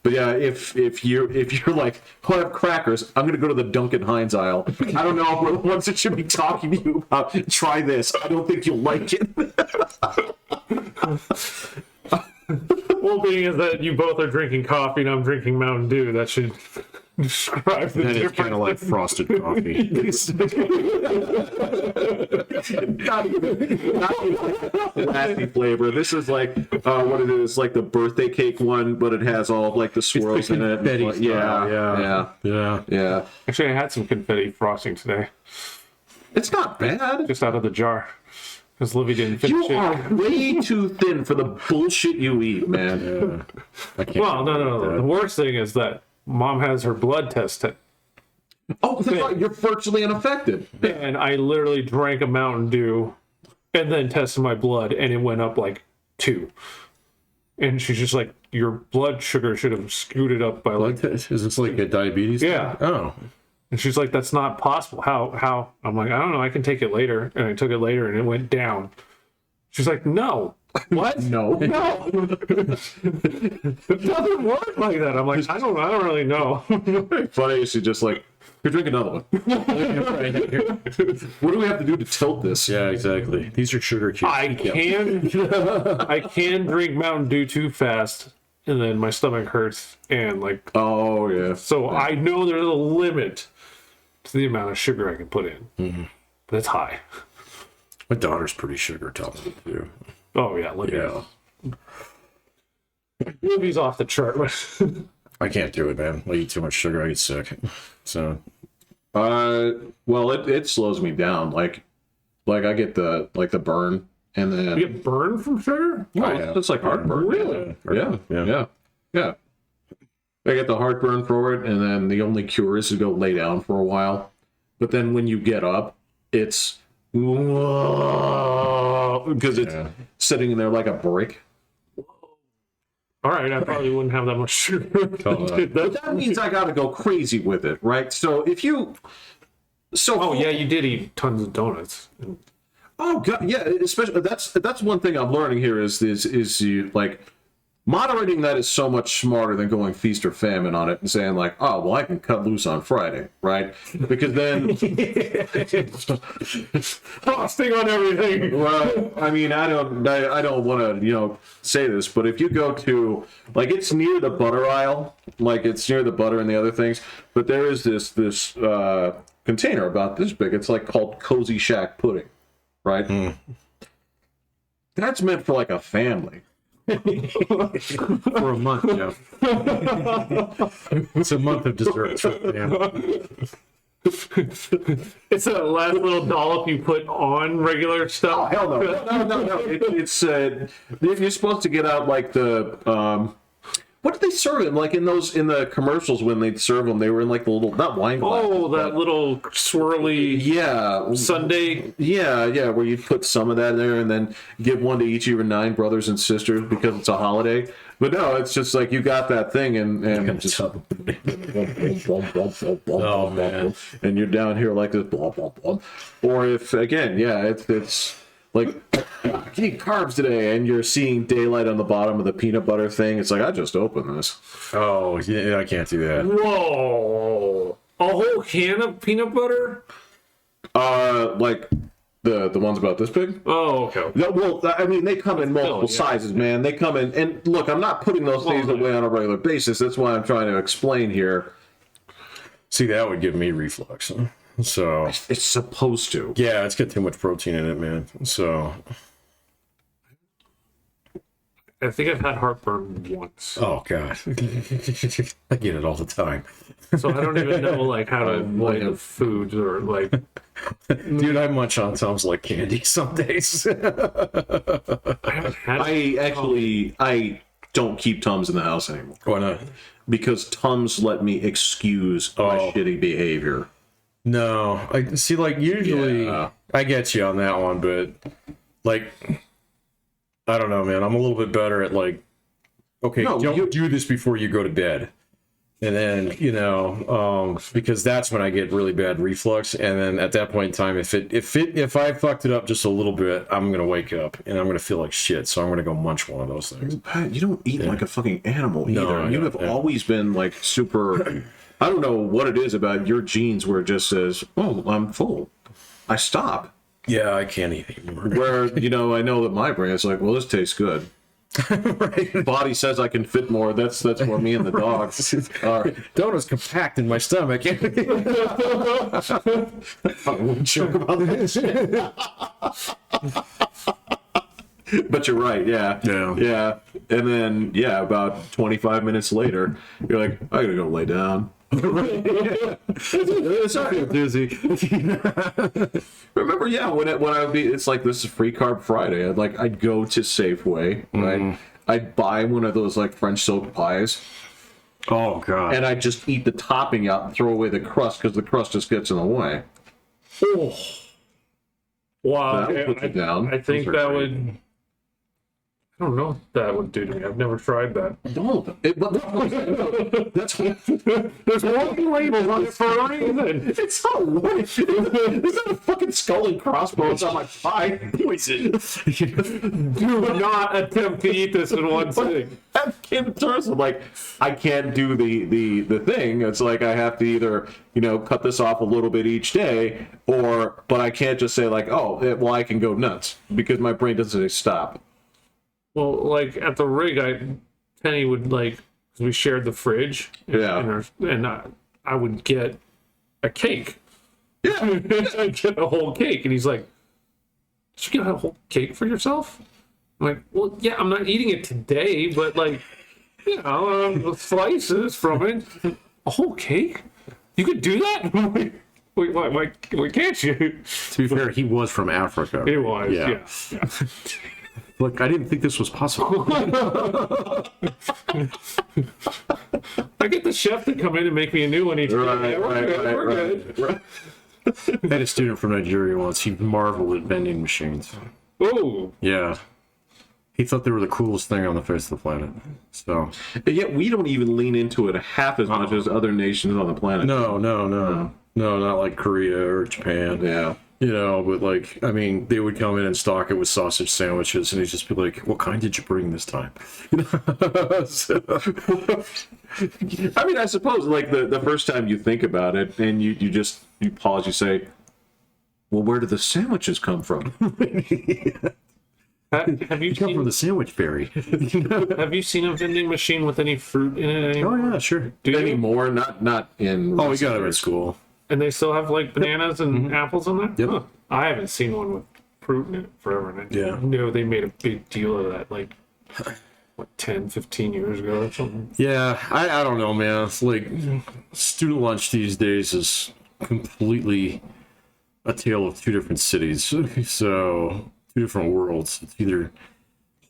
But yeah, if you're like, oh, I have crackers, I'm gonna go to the Duncan Hines aisle. I don't know if we're the ones that should be talking to you about. Try this. I don't think you'll like it. Well, being is that you both are drinking coffee and I'm drinking Mountain Dew, that should describe the And difference. it's kind of like frosted coffee. not even classy flavor. This is like what it is, like the birthday cake one, but it has all like the swirls in it. Confetti Yeah. Actually, I had some confetti frosting today, It's not bad. just out of the jar. Because Livy didn't finish You it. are way too thin for the bullshit you eat, man. Well, no. The worst thing is that Mom has her blood test, Oh, that's right. You're virtually unaffected. and I literally drank a Mountain Dew and then tested my blood, and it went up like 2. And she's just like, your blood sugar should have scooted up by like... Is this like a diabetes Yeah. thing? Oh. And she's like, that's not possible. How? I'm like, I don't know. I can take it later. And I took it later and it went down. She's like, no. What? No. No. It doesn't work like that. I'm like, I don't really know. Funny is she just like, here, drink another one. What do we have to do to tilt this? Yeah, exactly. These are sugar cubes. I can drink Mountain Dew too fast, and then my stomach hurts. And like, Oh, yeah. so I know there's a limit to the amount of sugar I can put in. Mm-hmm. But it's high. My daughter's pretty sugar tolerant too. Oh, yeah. Libby's off the chart. I can't do it, man. I eat too much sugar, I get sick. So Well, it slows me down. Like Like I get the burn, and then You get burned from sugar? oh, it's like heartburn. Really? Yeah. I get the heartburn for it, and then the only cure is to go lay down for a while. But then when you get up, it's because it's sitting in there like a brick. All right, I probably wouldn't have that much sugar. But that means I got to go crazy with it, right? So if you, Oh yeah, you did eat tons of donuts. oh god, yeah, especially that's one thing I'm learning here is you like. Moderating that is so much smarter than going feast or famine on it and saying like, oh, well, I can cut loose on Friday, right? Because then Frosting on everything. well, I mean, I don't want to, say this, but if you go to like it's near the butter aisle, like it's near the butter and the other things, but there is this container about this big. It's like called Cozy Shack pudding, right? That's meant for like a family. For a month, yeah. It's a month of desserts for the family. It's a last little dollop you put on regular stuff. Hell no. It's you're supposed to get out like the what did they serve them like in the commercials when they'd serve them? They were in like the little not wine glass. Oh, that little swirly sundae. Yeah, where you put some of that in there and then give one to each of your 9 brothers and sisters because it's a holiday. But no, it's just like you got that thing and just Oh man. and you're down here like this blah blah blah. Or if again, it's like I can eat carbs today and you're seeing daylight on the bottom of the peanut butter thing. It's like I just opened this. Oh yeah, I can't do that. Whoa! A whole can of peanut butter? Like the ones about this big. Oh, okay. No, well, I mean, they come in multiple sizes, man. They come in, and look, I'm not putting those things away on a regular basis. That's why I'm trying to explain here. See, that would give me reflux. So It's supposed to. yeah, it's got too much protein in it, man. So I think I've had heartburn once. oh god, I get it all the time. So I don't even know like how to avoid the foods or like. Dude, I munch on Tums like candy some days. I haven't had. I don't keep Tums in the house anymore Why not? because Tums let me excuse my shitty behavior. No, I see. Like usually, Yeah. I get you on that one, but like, I don't know, man. I'm a little bit better at like, okay, No, don't do this before you go to bed, and then because that's when I get really bad reflux, and then at that point in time, if I fucked it up just a little bit, I'm gonna wake up and I'm gonna feel like shit. So I'm gonna go munch one of those things. Pat, you don't eat like a fucking animal No, either. I You don't, have always been like super. I don't know what it is about your genes where it just says, "Oh, I'm full." I stop. Yeah, I can't eat anymore. Where I know that my brain is like, "Well, this tastes good." Right. Body says I can fit more. That's where me and the dog are. Donut's compact in my stomach. I wouldn't joke about that shit. But you're right, yeah. And then, about 25 minutes later, you're like, I gotta go lay down. Sorry, I'm dizzy. Remember, when I would be, it's like this is Free Carb Friday. I'd go to Safeway, right? I'd buy one of those like French soaked pies, Oh god. and I'd just eat the topping out and throw away the crust because the crust just gets in the way. Oh. Wow. That would put you down. I think Those are that great. would. I don't know what that would do to me. I've never tried that. Don't. That's There's warning labels on it for a reason. it's not warning. There's not a fucking skull and crossbones on my pie. Poison. Do not attempt to eat this in one sitting. I came to terms with like I can't do the thing. It's like I have to either cut this off a little bit each day, but I can't just say like I can go nuts because my brain doesn't say stop. Well, like at the rig, Penny would because we shared the fridge. And I would get a cake. Yeah. I'd get a whole cake, and he's like, "Did you get a whole cake for yourself?" I'm like, "Well, yeah, I'm not eating it today, but slices from it. A whole cake? You could do that?" I'm like, Why can't you? To be fair, he was from Africa. It was, yeah. Look, I didn't think this was possible. I get the chef to come in and make me a new one each day. Yeah, we're good. I had a student from Nigeria once. He marveled at vending machines. Oh, Yeah. He thought they were the coolest thing on the face of the planet. So. And yet we don't even lean into it half as much as other nations on the planet. No, not like Korea or Japan. Yeah. You know, but like, I mean, they would come in and stock it with sausage sandwiches, and he'd just be like, "What kind did you bring this time?" So, I mean, I suppose like the first time you think about it, and you pause, you say, "Well, where did the sandwiches come from?" have you come seen from the sandwich fairy. Have you seen a vending machine with any fruit in it anymore? Oh yeah, sure. Do you? Anymore? Not in. Oh, we got it at school. And they still have like bananas and apples in there? Yep. Huh. I haven't seen one with fruit in it forever. And Yeah. I know they made a big deal of that like, what, 10, 15 years ago or something? Yeah, I don't know, man. It's like student lunch these days is completely a tale of two different cities. So, two different worlds. It's either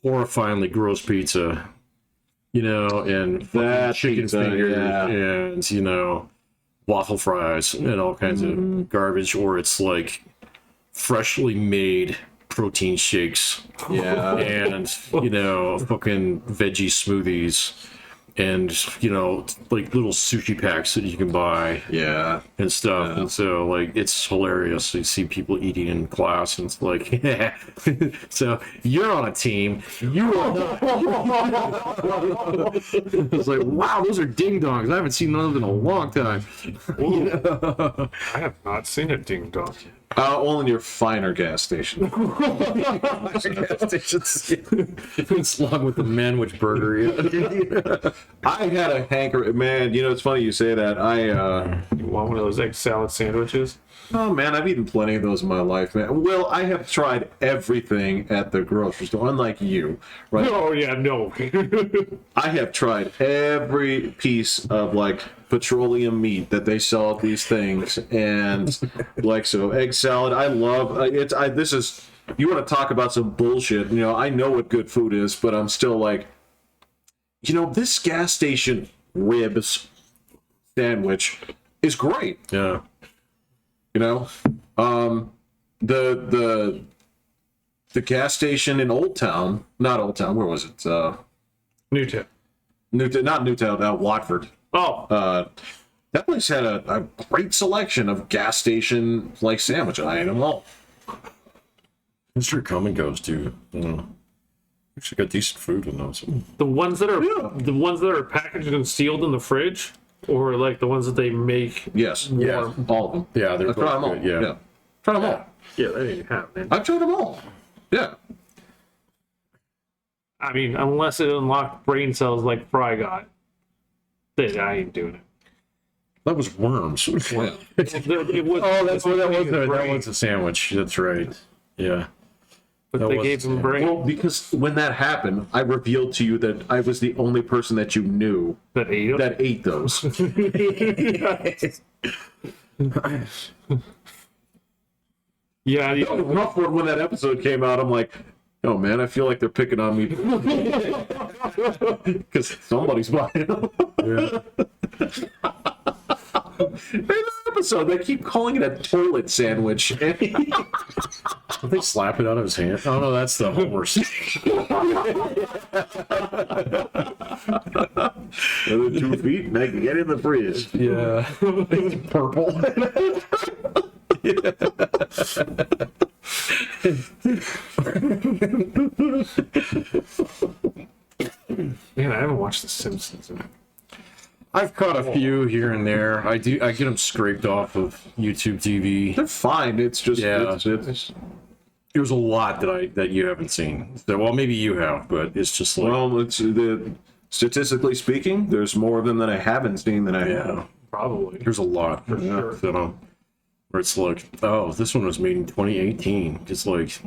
horrifyingly gross pizza, you know, and That chicken pizza, fingers, yeah. and, you know, waffle fries and all kinds of garbage, or it's like freshly made protein shakes Yeah. and, you know, fucking veggie smoothies and, you know, like little sushi packs that you can buy Yeah. and stuff. And so, like, it's hilarious. You see people eating in class, and it's like, yeah. So you're on a team. You are not. It's like, wow, those are ding dongs. I haven't seen those in a long time. I have not seen a ding dong. Only in your finer gas station. It's along with the manwich burger. Yeah. I had a hanker. Man, you know, it's funny you say that. You want one of those egg salad sandwiches? Oh man, I've eaten plenty of those in my life, man. Well, I have tried everything at the grocery store, unlike you, right? Oh, yeah, no. I have tried every piece of like petroleum meat that they sell at these things, and like so egg salad. I love it's. This is, you want to talk about some bullshit? You know, I know what good food is, but I'm still like, you know, this gas station ribs sandwich is great. Yeah. You know, the gas station in Old Town, not Old Town. Where was it? Newtown. Not Newtown. Watford. Oh, That place had a great selection of gas station like sandwiches. I ate them all. I'm sure come and goes too. Actually got decent food in those. the ones that are Yeah. the ones that are packaged and sealed in the fridge, or like the ones that they make. Yes. Yeah. All of them. Yeah, they're I've tried them all. both good. Yeah. Tried them all. Yeah, they didn't have, man. I've tried them all. Yeah. I mean, unless it unlocked brain cells like Fry got, then I ain't doing it. That was worms. It was, Oh, that's what that was. That was a sandwich. That's right. Yeah. But that they was gave him a brain Well, because when that happened, I revealed to you that I was the only person that you knew that ate him. that ate those. Yeah, It was rough when that episode came out. I'm like, oh man, I feel like they're picking on me because somebody's buying them. Yeah. In this episode, they keep calling it a toilet sandwich. Did they slap it out of his hand? Oh no, that's the horse. Another 2 feet, and I can get in the fridge. Yeah. Purple. Man, I haven't watched The Simpsons. I've caught a few here and there. I get them scraped off of YouTube TV. They're fine. It's just Yeah. it's There's a lot that you haven't seen. So, well, maybe you have, but it's just like well, it's statistically speaking, there's more of them that I haven't seen than I have. Probably. there's a lot for sure. So, where it's like, oh, this one was made in 2018. It's like,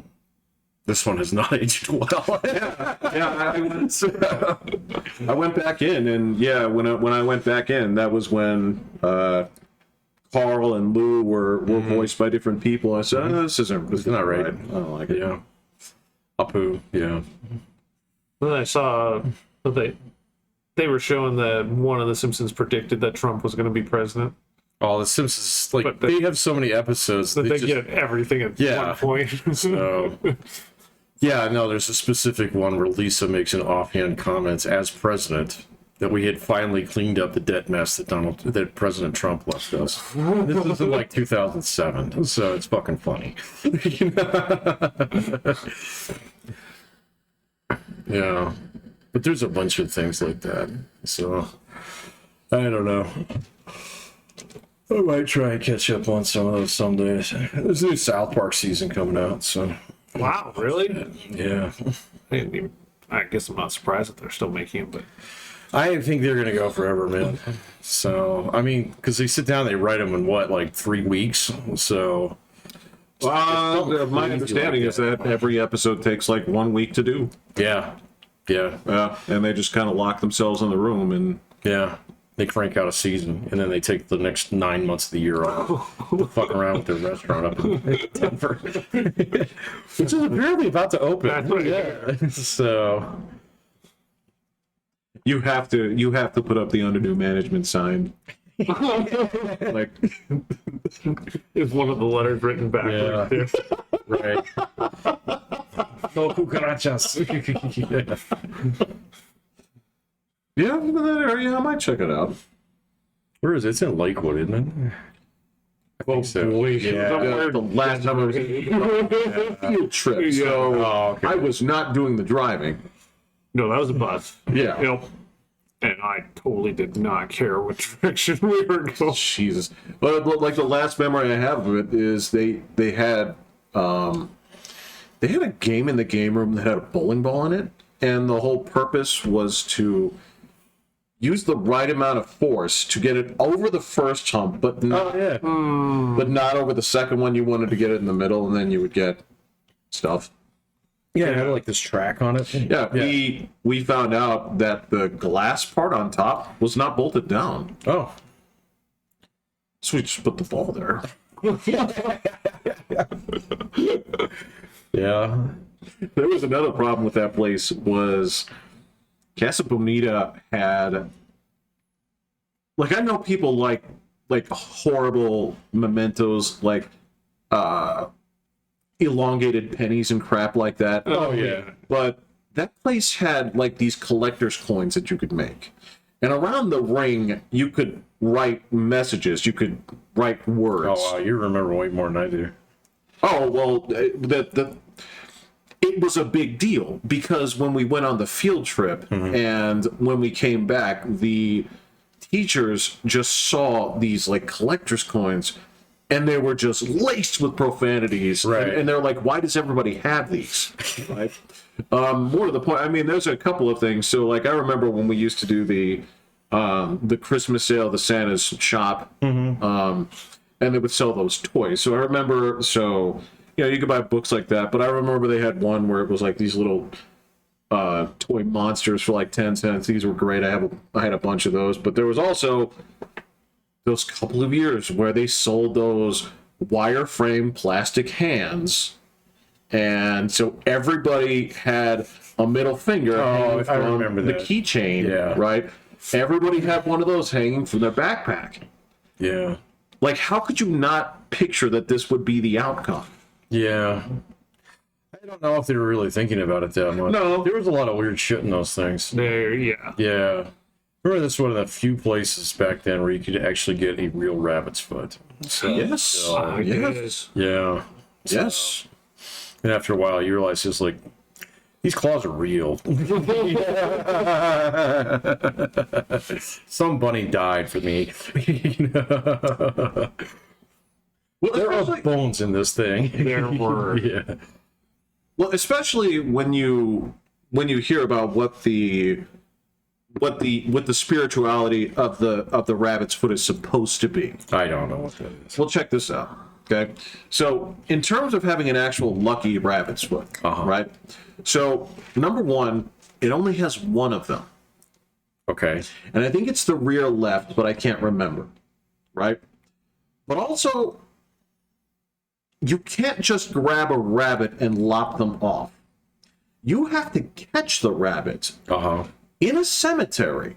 this one has not aged well. Yeah, I went back in, and yeah, when I went back in, that was when Carl and Lou were voiced by different people. I said, this isn't not right. I don't like it. Yeah. Apu, yeah. Then I saw that they were showing that one of the Simpsons predicted that Trump was going to be president. Oh, the Simpsons, like, But they have so many episodes. That they get everything at one point. So, yeah, no, there's a specific one where Lisa makes an offhand comment as president that we had finally cleaned up the debt mess that President Trump left us. This is in like 2007, so it's fucking funny. Yeah, but there's a bunch of things like that. So I don't know. I might try and catch up on some of those some days. There's a new South Park season coming out, so Wow, really? yeah. I guess I'm not surprised that they're still making it, but I think they're gonna go forever, man. So I mean, because they sit down, they write them in what, like 3 weeks. So My understanding is that every episode takes like 1 week to do. yeah, And they just kind of lock themselves in the room and yeah. They crank out a season, and then they take the next 9 months of the year off to fuck around with their restaurant up in Denver, which is apparently about to open. That's what Yeah. So you have to put up the under new management sign. Like is one of the letters written backwards. Yeah. There. right. No cucarachas. yeah, in that area, I might check it out. Where is it? It's in Lakewood, isn't it? I think so. Boy, Yeah. somewhere- The last time I was a field trip, so Oh, okay. I was not doing the driving. No, that was a bus. Yeah. Yep. And I totally did not care what direction we were going. Jesus. But like the last memory I have of it is they had a game in the game room that had a bowling ball in it, and the whole purpose was to use the right amount of force to get it over the first hump, but not, but not over the second one. You wanted to get it in the middle, and then you would get stuff. Yeah, it had like this track on it. Yeah, we found out that the glass part on top was not bolted down, Oh. so we just put the ball there. Yeah. There was another problem with that place was Casa Bonita had, like, I know people like horrible mementos, like elongated pennies and crap like that. Oh, yeah. But that place had like these collector's coins that you could make. And around the ring, you could write messages. You could write words. Oh, wow. You remember way more than I do. Oh, well, it was a big deal because when we went on the field trip and when we came back, the teachers just saw these like collector's coins and they were just laced with profanities. Right. And they're like, why does everybody have these? Right. More to the point, I mean, there's a couple of things. So, like, I remember when we used to do the Christmas sale, the Santa's shop, and they would sell those toys. So I remember, you could buy books like that, but I remember they had one where it was like these little toy monsters for like 10 cents. These were great. I had a bunch of those, but there was also those couple of years where they sold those wireframe plastic hands. And so everybody had a middle finger hanging I from remember the that. keychain, Yeah. right? Everybody had one of those hanging from their backpack. Yeah. Like, how could you not picture that this would be the outcome? Yeah. I don't know if they were really thinking about it that much. No. There was a lot of weird shit in those things. There, yeah. Yeah. Remember, this was one of the few places back then where you could actually get a real rabbit's foot. So, Yes. I Yes. yeah. Yes. And after a while, you realize it's like, these claws are real. Some bunny died for me. Well, There are especially, bones in this thing. There were. Yeah. well, especially when you hear about what the spirituality of the rabbit's foot is supposed to be. I don't know what that is. Well, check this out. Okay, so in terms of having an actual lucky rabbit's foot, right? So number one, it only has one of them, Okay. and I think it's the rear left, but I can't remember, right? But also, you can't just grab a rabbit and lop them off. You have to catch the rabbit in a cemetery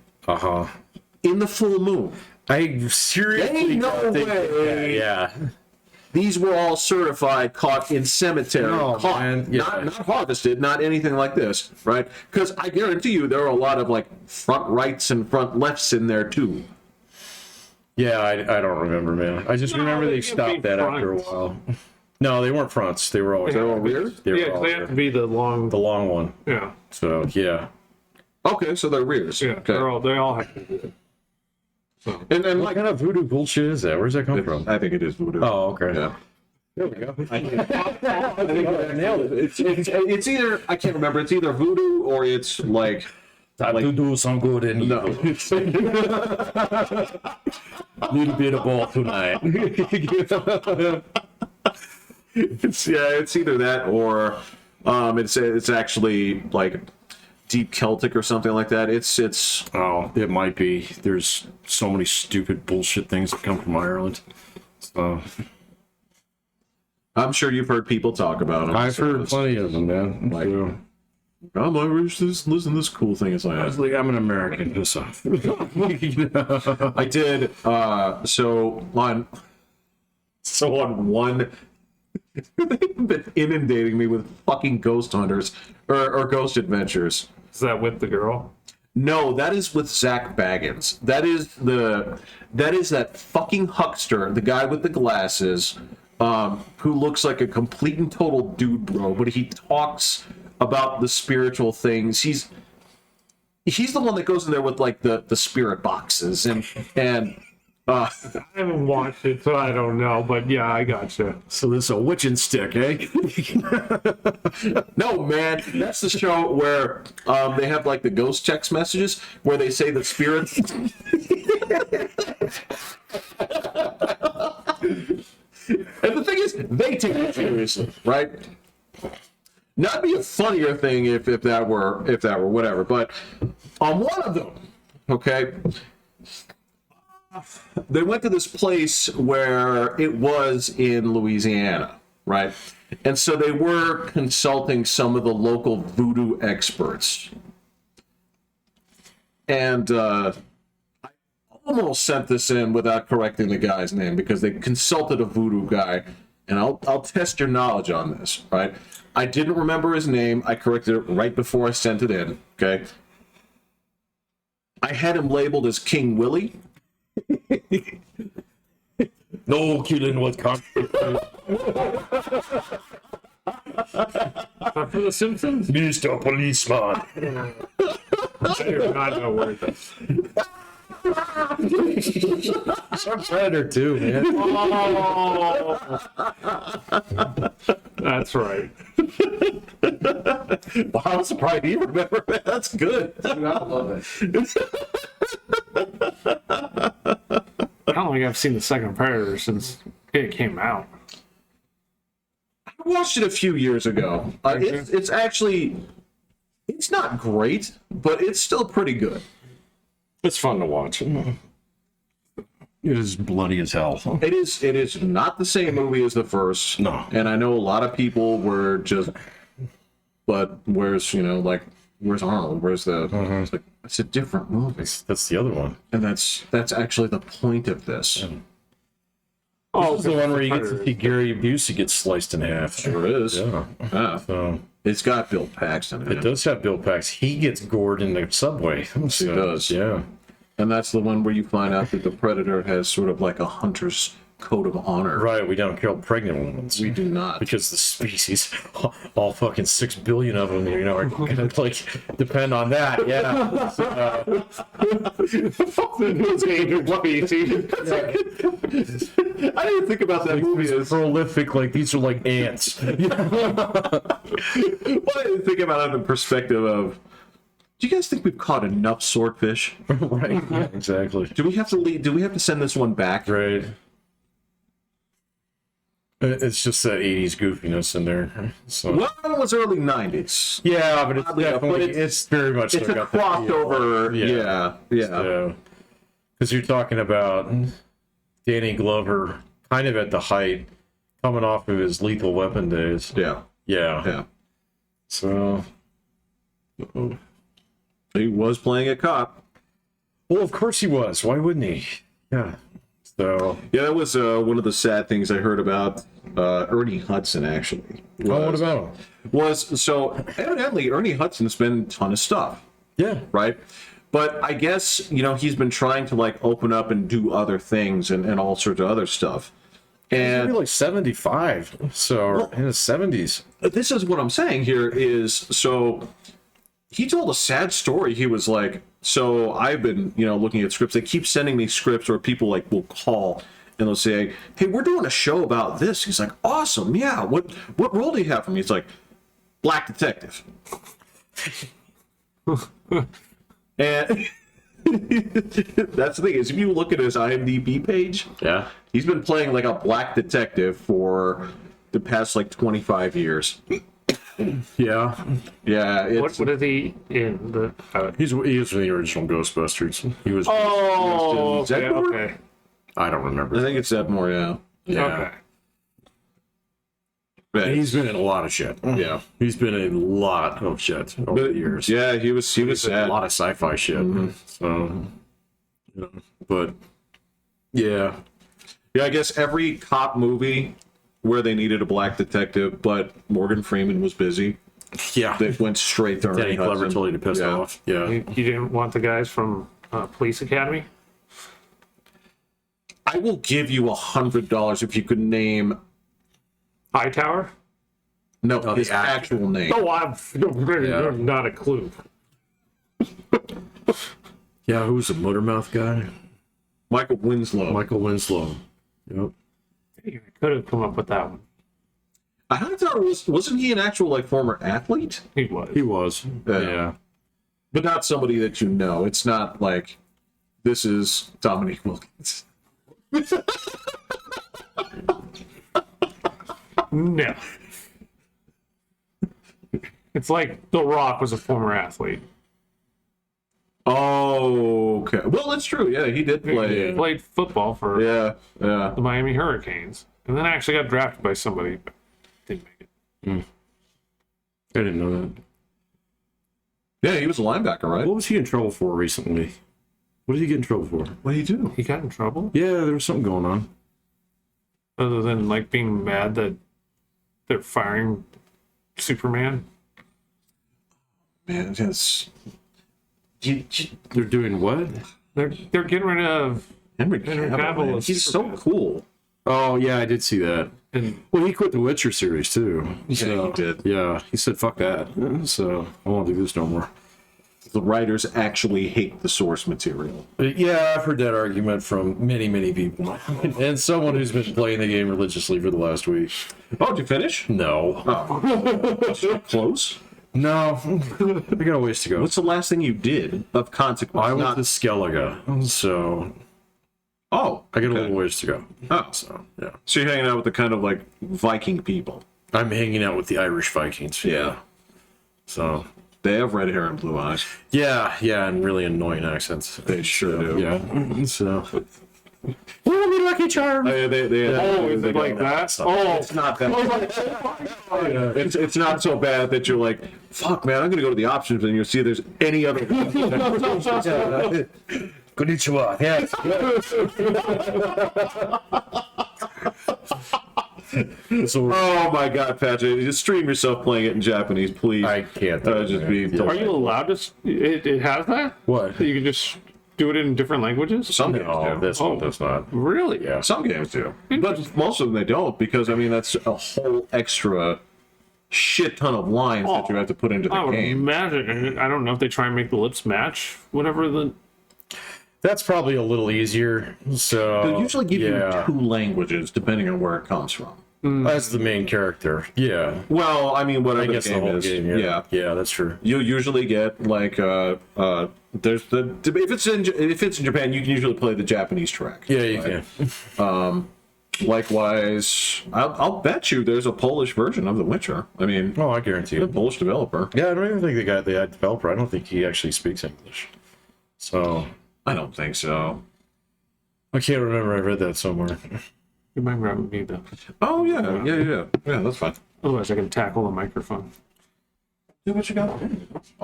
in the full moon. I seriously Ain't no way. Yeah. These were all certified, caught in cemetery, caught, man. Yeah. not harvested, not anything like this, right? Because I guarantee you there are a lot of like front rights and front lefts in there too. Yeah, I don't remember, man. I just remember they stopped that after a while. No, they weren't fronts. They were always all rears? They were Yeah, all they have rear. to be the long. The long one. Yeah. So yeah. Okay, so they're rears. Yeah. Okay. They all have to be it. And What like, kind of voodoo bullshit is that? Where's that come from? I think it is voodoo. Oh, okay. Yeah. There we go. I think I nailed it. It's either, I can't remember, it's either voodoo or it's like Time to do some good and no. little bit of both tonight. It's either that or it's actually like deep Celtic or something like that. It's Oh, it might be. There's so many stupid bullshit things that come from Ireland. So I'm sure you've heard people talk about them. I've heard plenty of them, man. Like- So, I'm Irish. Listen to this cool thing. It's I was like like, I'm an American. Piss off. I did. So on one, they've been inundating me with fucking ghost hunters or ghost adventures. Is that with the girl? No, that is with Zach Baggins. That is that fucking huckster, the guy with the glasses, who looks like a complete and total dude bro, but he talks about the spiritual things. He's the one that goes in there with like the spirit boxes and I haven't watched it, so I don't know. But yeah, I gotcha. So this is a witching stick, eh? no, man, that's the show where they have like the ghost text messages where they say the spirits. And the thing is, they take it seriously, right? Not be a funnier thing if that were whatever, but on one of them, okay, they went to this place where it was in Louisiana, right? And so they were consulting some of the local voodoo experts. And I almost sent this in without correcting the guy's name because they consulted a voodoo guy, and I'll test your knowledge on this, right? I didn't remember his name. I corrected it right before I sent it in, okay? I had him labeled as King Willie. No killing was comfortable. For The Simpsons? Mr. Policeman. I do not know where it is. I'm Predator too, man. Oh, that's right. Wow, I'm surprised you remember that. That's good. I love it. I don't think I've seen the second Predator since it came out. I watched it a few years ago. It's actually, it's not great, but it's still pretty good. It's fun to watch. It is bloody as hell. It is not the same movie as the first. No. And I know a lot of people were just, but where's Arnold? Where's the? It's like, it's a different movie, That's the other one. and that's actually the point of this. Oh, This is the one where you get to see Gary Busey get sliced in half. Sure is. Yeah. Yeah. So It's got Bill Paxton in it it. does have Bill Pax. He gets gored in the subway. So, It does. Yeah. And that's the one where you find out that the Predator has sort of like a hunter's code of honor. Right. We don't kill pregnant women. We do not. Because the species, all fucking 6 billion of them, are gonna like depend on that. Yeah. I didn't think about that movie as Prolific, like these are like ants. I didn't think about it in the perspective of, do you guys think we've caught enough swordfish? Right. Yeah, exactly. Do we have to leave? Do we have to send this one back? Right. It's just that 80s goofiness in there. So Well, it was early 90s. yeah, but it's Oddly enough, definitely but it's very much It's a got that crossover. feel. Yeah. Because you're talking about Danny Glover kind of at the height, coming off of his Lethal Weapon days. Yeah. Yeah. So, He was playing a cop. well, of course he was. Why wouldn't he? Yeah. So, Yeah, that was one of the sad things I heard about Ernie Hudson, actually. what about him? So, evidently, Ernie Hudson's been a ton of stuff, Yeah. right? But I guess, he's been trying to, like, open up and do other things and all sorts of other stuff. He's And like 75, so in his 70s. this is what I'm saying here is, so he told a sad story. He was like, so I've been, looking at scripts. They keep sending me scripts, or people like will call and they'll say, hey, we're doing a show about this. He's like, awesome. Yeah. What role do you have for me? It's like, Black Detective. And that's the thing is, if you look at his IMDb page, Yeah. he's been playing like a black detective for the past like 25 years. Yeah. Yeah, it's What is he in the? He was in the original Ghostbusters. He was. Oh, Is that okay, Edward? okay, I don't I remember. think it's Edmore, yeah. Yeah. okay. But He's been in a lot of shit. yeah. He's been in a lot of shit over the years. Yeah, he was A sad. lot of sci-fi shit. So, but yeah, Yeah, I guess every cop movie where they needed a black detective, but Morgan Freeman was busy, yeah. they went straight to Ernie Danny Glover Hudson. told you to piss Yeah. off. Yeah. You didn't want the guys from Police Academy? I will give you $100 if you could name Hightower? his the actor. actual name. Oh, I've not a clue. Yeah. Who's the Motormouth guy? Michael Winslow. Michael Winslow. Yep. I could have come up with that one. I thought wasn't he an actual like former athlete? He was. He was. Yeah. Yeah. But not somebody that you know. It's not like this is Dominique Wilkins. No. It's like The Rock was a former athlete. Oh, okay. Well, that's true. Yeah, he did He play. played football for Yeah, yeah. the Miami Hurricanes, and then actually got drafted by somebody, but didn't make it. I didn't know that. Yeah, he was a linebacker, right? What was he in trouble for recently? What did he get in trouble for? What do you do? He got in trouble Yeah, there was something going on. other than like being mad that they're firing Superman. Man, it's They're doing what? They're getting rid of Henry Henry Cavill. Cavill Man. is He's so Superman. cool. Oh yeah, I did see that. and Well, he quit the Witcher series too. Yeah, he did. Yeah, he said fuck that. So I won't do this no more. The writers actually hate the source material. Yeah, I've heard that argument from many, many people, and someone who's been playing the game religiously for the last week. Oh, did you finish? No, Close. no, I got a ways to go. What's the last thing you did of consequence? I went Not- to Skellige, so Oh, I got a okay. little ways to go. Oh, So yeah, so you're hanging out with the kind of like Viking people. I'm hanging out with the Irish Vikings. Yeah. So They have red hair and blue eyes. yeah, and really annoying accents. They sure do. Yeah. So. Oh, me Lucky Charm. Oh, yeah, they oh, is they it go- like that? Oh, It's not that. It's not so bad that you're like, fuck, man, I'm gonna go to the options and you'll see if there's any other. Konnichiwa. Yes. So Oh my god, Patrick! Just stream yourself playing it in Japanese, please. I can't. Just be. Yeah. are you allowed to? It has that? What? You can just do it in different languages? Some games No, do. this one does not. Really? Yeah. Some games do, but most of them they don't because I mean that's a whole extra shit ton of lines that you have to put into I the would game. imagine. I don't know if they try and make the lips match. Whatever the. That's probably a little easier. So They usually give yeah. you 2 languages depending on where it comes from. That's the main character. Yeah. Well, I mean, I whatever guess the the game whole is, game. yeah. Yeah, that's true. You usually get like there's the if it's in Japan, you can usually play the Japanese track. Yeah, you right? can. Likewise, I'll bet you there's a Polish version of The Witcher. I mean, Oh, I guarantee a you. Polish developer. Yeah, I don't even think the developer. I don't think he actually speaks English. So I don't think so. I can't remember. I read that somewhere. You mind grabbing me though? Oh yeah. That's fine. Otherwise, I can tackle the microphone. Do what you got.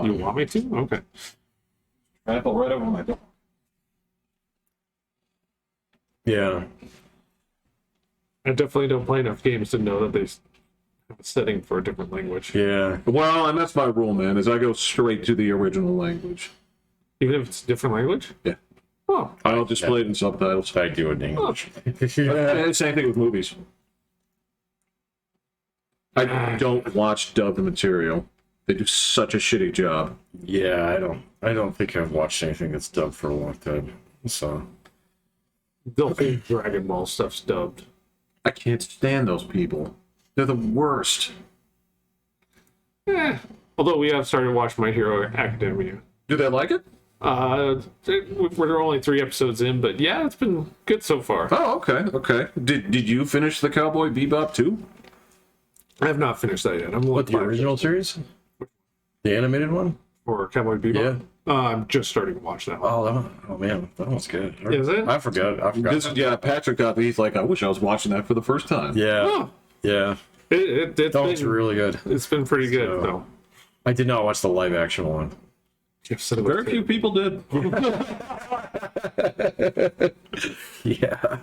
You want me to? Okay. Apple right over my door. Yeah. I definitely don't play enough games to know that they have a setting for a different language. Yeah. Well, and that's my rule, man. Is I go straight to the original language. Even if it's a different language? Yeah. Oh. I don't just play it in subtitles. I do it in English. Same thing with movies. I don't watch dubbed material. They do such a shitty job. Yeah, I don't think I've watched anything that's dubbed for a long time. So The whole Dragon Ball stuff's dubbed. I can't stand those people. They're the worst. Although we have started watching My Hero Academia. Do they like it? We're only 3 episodes in, but yeah, it's been good so far. Oh, okay. Did you finish the Cowboy Bebop too? I have not finished that yet. I'm what, the original series? The animated one? Or Cowboy Bebop? Yeah. I'm just starting to watch that one. Oh man, that one's good. Is it? I forgot. Patrick got me. He's like, I wish I was watching that for the first time. Yeah. Oh. Yeah. It's That one's really good. It's been pretty good, though. I did not watch the live action one. Jeff said it was Very few people did. Yeah.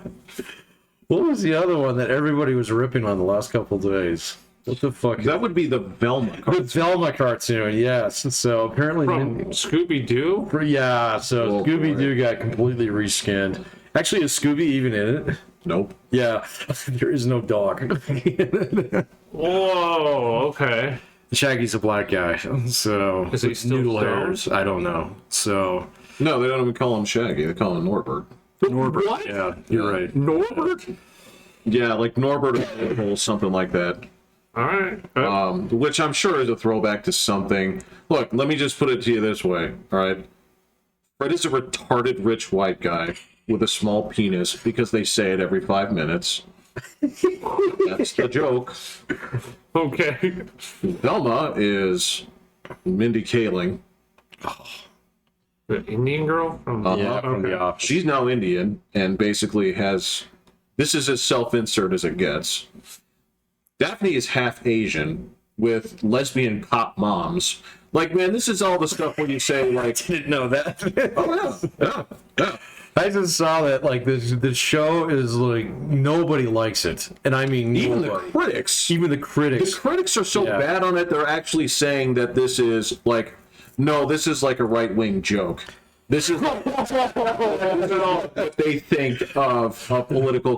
What was the other one that everybody was ripping on the last couple of days? What the fuck? That would be the Velma The cartoon. Velma cartoon, yes. So apparently, from Scooby-Doo? yeah. So Oh, Scooby Doo got completely reskinned. Actually, is Scooby even in it? Nope. Yeah, there is no dog. Whoa, okay. Shaggy's a black guy, so Is he still noodle stoned? hairs. I don't know. So No, they don't even call him Shaggy. They call him Norbert. Norbert. What? Yeah, you're right. Norbert? Yeah, like Norbert or something like that. All right. Which I'm sure is a throwback to something. Look, let me just put it to you this way, all right? Fred is a retarded rich white guy with a small penis because they say it every 5 minutes. That's the joke. Okay. Velma is Mindy Kaling. The Indian girl? From Yeah, from the office. She's now Indian and basically has... This is as self-insert as it gets. Daphne is half Asian with lesbian cop moms. Like, man, this is all the stuff where you say, like... Didn't know that. Oh, yeah. I just saw that. Like the show is like nobody likes it, and I mean Even the nobody. critics... Even the The critics. critics are so Yeah. bad on it, they're actually saying that this is, like... No, this is like a right-wing joke. This is all what they think of a political...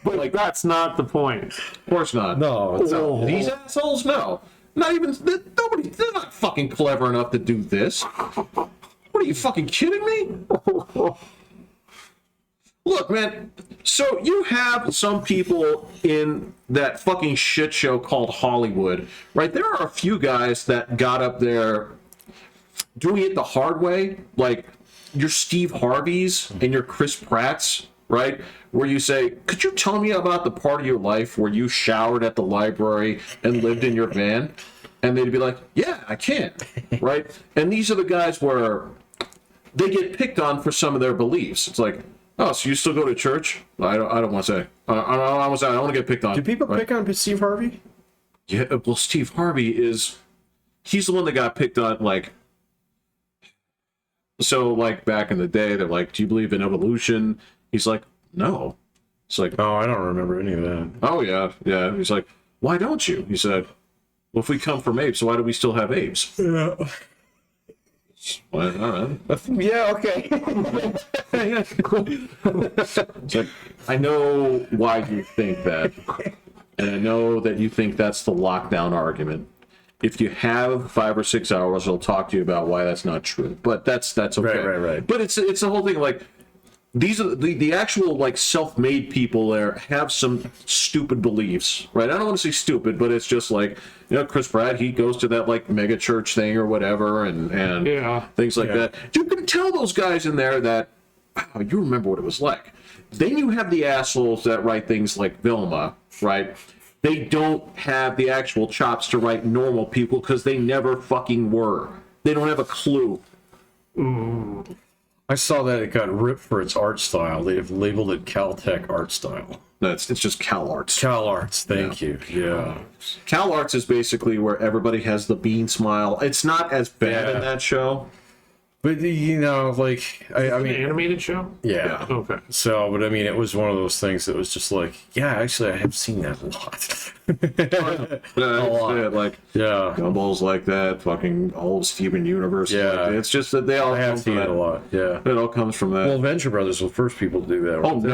But like, that's not the point. Of course not. No, it's not. These assholes? No. Not even... Nobody... They're not fucking clever enough to do this. What are you fucking kidding me? Look, man. So you have some people in that fucking shit show called Hollywood, right? There are a few guys that got up there doing it the hard way, like your Steve Harveys and your Chris Pratts, right? Where you say, could you tell me about the part of your life where you showered at the library and lived in your van? And they'd be like, yeah, I can, right? And these are the guys where they get picked on for some of their beliefs. It's like, oh, so you still go to church? I don't want to say. I don't want to say. I don't want to get picked on. Do people right? pick on Steve Harvey? Yeah, well, Steve Harvey he's the one that got picked on, like, so, like, back in the day, they're like, do you believe in evolution? He's like, no. It's like, Oh, I don't remember any of that. oh, yeah. He's like, why don't you? He said, well, if we come from apes, why do we still have apes? Yeah. Well, all right. Yeah. Okay. It's like, I know why you think that. And I know that you think that's the lockdown argument. If you have 5 or 6 hours, I'll talk to you about why that's not true. But that's okay. Right. But it's the whole thing, like, these are the actual, like, self-made people there have some stupid beliefs, right? I don't want to say stupid, but it's just like, you know, Chris Pratt, he goes to that, like, mega church thing or whatever, and Yeah. things like that. You can tell those guys in there that, wow, you remember what it was like. Then you have the assholes that write things like Vilma, right? They don't have the actual chops to write normal people because they never fucking were. They don't have a clue. I saw that it got ripped for its art style. They've labeled it Caltech art style. No, it's just Cal Arts. Cal Arts, thank you. Yeah. Cal Arts is basically where everybody has the bean smile. It's not as bad in that show. But, you know, like, I mean... An animated show? Yeah. Okay. So, but I mean, it was one of those things that was just like, yeah, actually, I have seen that a lot. Like, Yeah. Gumball's like that. Fucking old Steven Universe. Yeah. Like, it's just that they all I come have from seen it that. a lot. Yeah. It all comes from that. Well, Venture Brothers were the first people to do that. Oh, weren't they?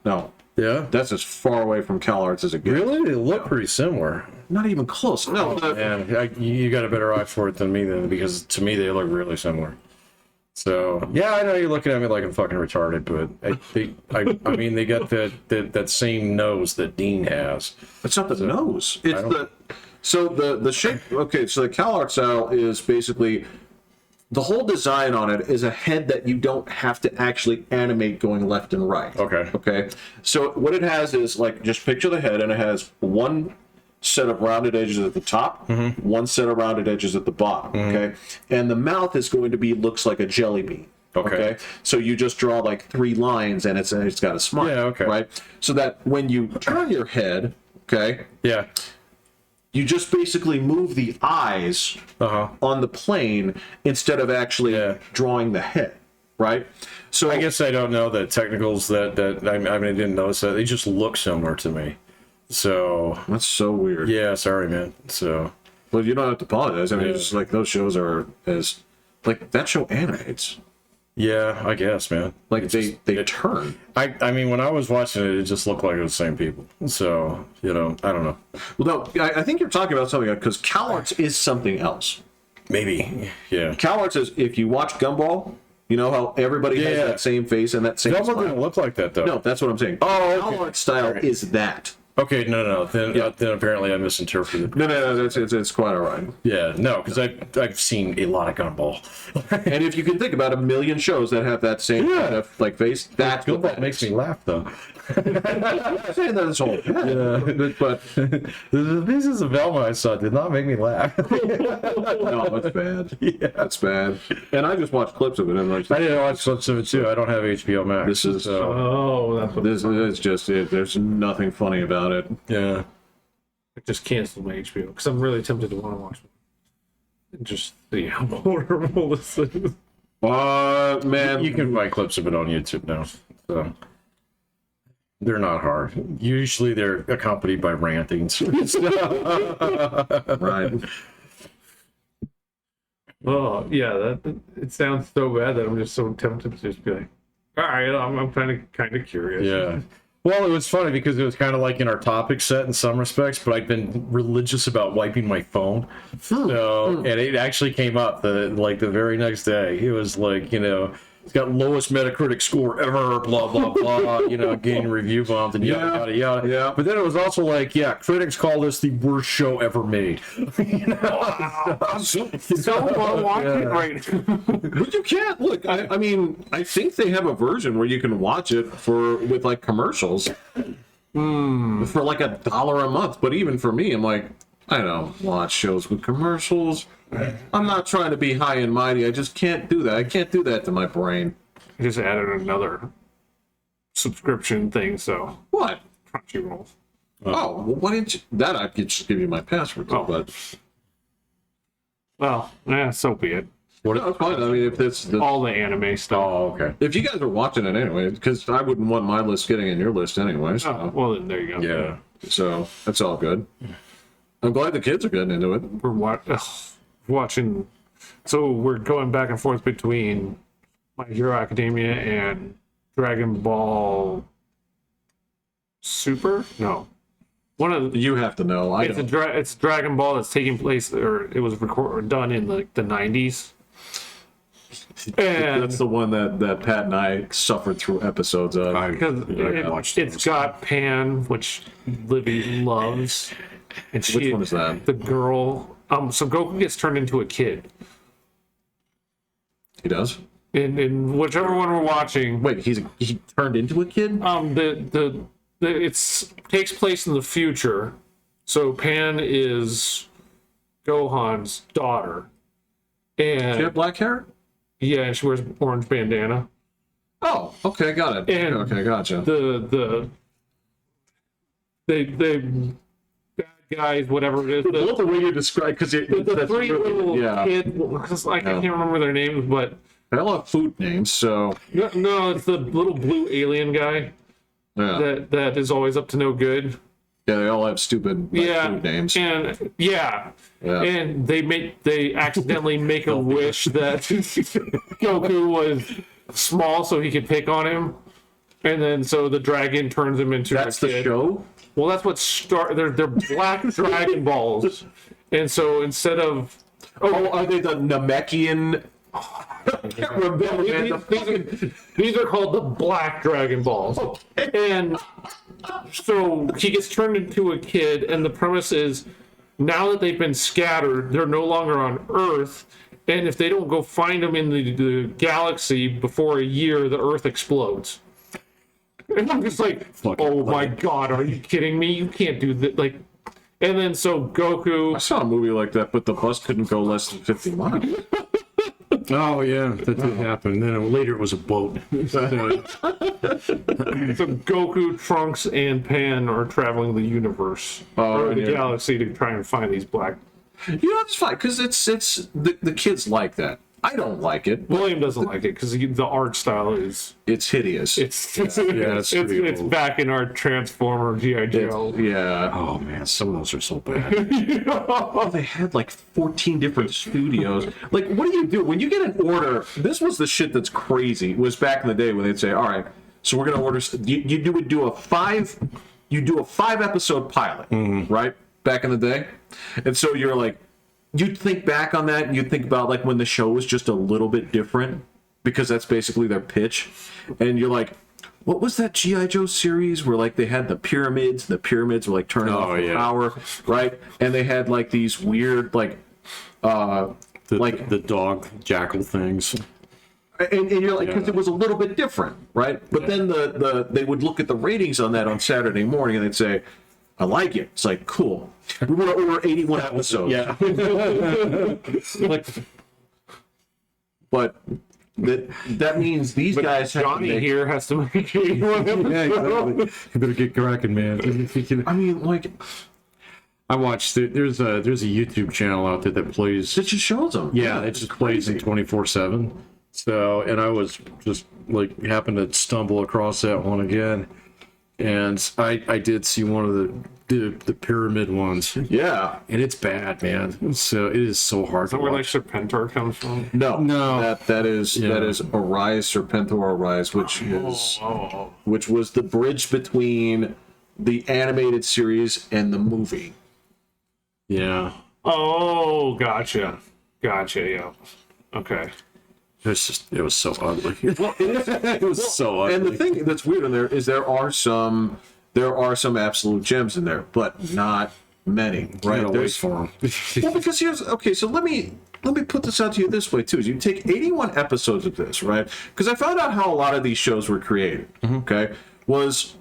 no. Yeah? That's as far away from Cal Arts as it gets. Really? They look pretty similar. Not even close. No, Man, you got a better eye for it than me then, because to me they look really similar. So yeah, I know you're looking at me like I'm fucking retarded, but I mean they got that same nose that Dean has. it's not the nose. It's the shape. Okay, so the Cal Art style is basically the whole design on it is a head that you don't have to actually animate going left and right. Okay. Okay. So what it has is like just picture the head, and it has one set of rounded edges at the top, one set of rounded edges at the bottom. Okay, and the mouth is going to be looks like a jelly bean. Okay. So you just draw like 3 lines, and it's got a smile. Yeah, okay. Right. So that when you turn your head, okay, Yeah. you just basically move the eyes on the plane instead of actually drawing the head. Right. So I guess I don't know the technicals that I mean I didn't notice that. They just look similar to me. So that's so weird. yeah, sorry, man. So, well, you don't have to apologize. I mean, it's just like those shows are as like that show animates. yeah, I guess, man. Like they turn. I mean, when I was watching it, it just looked like it was the same people. So, you know, I don't know. Well, no, I think you're talking about something because Cal Arts is something else. Maybe, yeah. Cal Arts is if you watch Gumball, you know how everybody has that same face and that same Gumball smile. didn't look like that though. No, that's what I'm saying. Oh, okay. Cal Arts style is that. Okay, no. Then apparently I misinterpreted. No, it's quite all right. Yeah, no, because I've seen a lot of Gumball. And if you can think about a million shows that have that same kind of like face, that's what Gumball makes me laugh though. I'm not saying that it's all bad, but The pieces of Velma I saw did not make me laugh. no, that's bad. Yeah, that's bad. And I just watched clips of it, and like I didn't watch clips of it too. I don't have HBO Max. this is Oh, that's what this is just it. There's nothing funny about it. yeah. I just canceled my HBO because I'm really tempted to want to watch it. And just see how horrible this is. Man, You can find clips of it on YouTube now. So they're not hard. Usually they're accompanied by rantings. right? Oh, yeah, it sounds so bad that I'm just so tempted to just be like, all right, I'm kind of curious. Yeah. Well, it was funny because it was kind of like in our topic set in some respects, but I've been religious about wiping my phone. So, and it actually came up the very next day. It was like, you know, it's got lowest Metacritic score ever, blah, blah, blah, you know, getting review bombed and yada, yada. Yeah. But then it was also like, yeah, critics call this the worst show ever made. You know? Wow. I'm so want to watch it right. But you can't look. I mean, I think they have a version where you can watch it with like commercials for like $1 a month. But even for me, I'm like, I don't watch shows with commercials. I'm not trying to be high and mighty. I just can't do that. I can't do that to my brain. I just added another subscription thing, so What? Crunchyroll. Oh, well, why didn't you? That I could just give you my password to, but Well, yeah, so be it. no, it's fine. I mean, if it's All the anime stuff. Oh, okay. if you guys are watching it anyway, because I wouldn't want my list getting in your list anyway. So, Oh, well, then there you go. Yeah. so that's all good. I'm glad the kids are getting into it. We're watching. So we're going back and forth between My Hero Academia and Dragon Ball Super. No, one of the, You have to know. I it's don't. it's Dragon Ball that's taking place, or it was done in like the 90s. And That's the one that Pat and I suffered through episodes of. because watched it's got Pan, which Livy loves, and Which one is that? the girl. So Goku gets turned into a kid. He does. In whichever one we're watching, Wait, he turned into a kid? it's takes place in the future. So Pan is Gohan's daughter, She and had black hair? Yeah, and she wears orange bandana. Oh, okay, got it. And okay, gotcha. They bad guys, whatever it is. Love the way you describe because The three little kids. I can't remember their names, but I love food names. So no, it's the little blue alien guy that is always up to no good. Yeah, they all have stupid food names. And and they accidentally make a wish that Goku was small so he could pick on him, and then so the dragon turns him into That's a the kid. show? Well, that's what they're black Dragon Balls, and so instead of are they the Namekian? I can't remember, man. these are called the black Dragon Balls, and so he gets turned into a kid, and the premise is now that they've been scattered, they're no longer on Earth. And if they don't go find them in the galaxy before a year, the Earth explodes. And I'm just like, oh my god, are you kidding me? You can't do that. Like, and then so Goku. I saw a movie like that, but the bus couldn't go less than 50 miles. Oh yeah, that did happen. Then later it was a boat. So Goku, Trunks, and Pan are traveling the universe or the galaxy to try and find these black. You know, it's fine because it's the kids like that. I don't like it. William doesn't like it because the art style is It's hideous. it's pretty old. back in our Transformer G.I. Joe. Yeah. Oh man, some of those are so bad. Oh, they had like 14 different studios. Like, what do you do when you get an order? This was the shit that's crazy. It was back in the day when they'd say, "All right, so we're gonna order." You would do a 5-episode pilot, right? Back in the day, and so you're like, you'd think back on that, and you'd think about like when the show was just a little bit different, because that's basically their pitch, and you're like, what was that G.I. Joe series where like they had the pyramids were like turning off the power, right? And they had like these weird like the dog jackal things. and you're like, because it was a little bit different, right? But then they would look at the ratings on that on Saturday morning and they'd say, I like it. It's like, cool. We want to order 81 episodes. Yeah. Like, but that means these guys have Johnny to make, here has to make one. Yeah, exactly. You better get cracking, man. I mean, like, I watched. There's a YouTube channel out there that plays. it just shows them. Yeah, it just plays in 24/7. So, and I was just like happened to stumble across that one again, and I did see one of the pyramid ones, Yeah. and it's bad, man. So it is so hard Is to that where like watch. Serpentor comes from? No. That is Arise, Serpentor Arise, which was the bridge between the animated series and the movie. Yeah, Oh, gotcha. Yeah. Okay. it was so ugly. It was so ugly. And the thing that's weird in there is there are some absolute gems in there, but not many. Right? There's for them. Well, because so let me put this out to you this way too. Is you take 81 episodes of this, right? Because I found out how a lot of these shows were created. Okay, was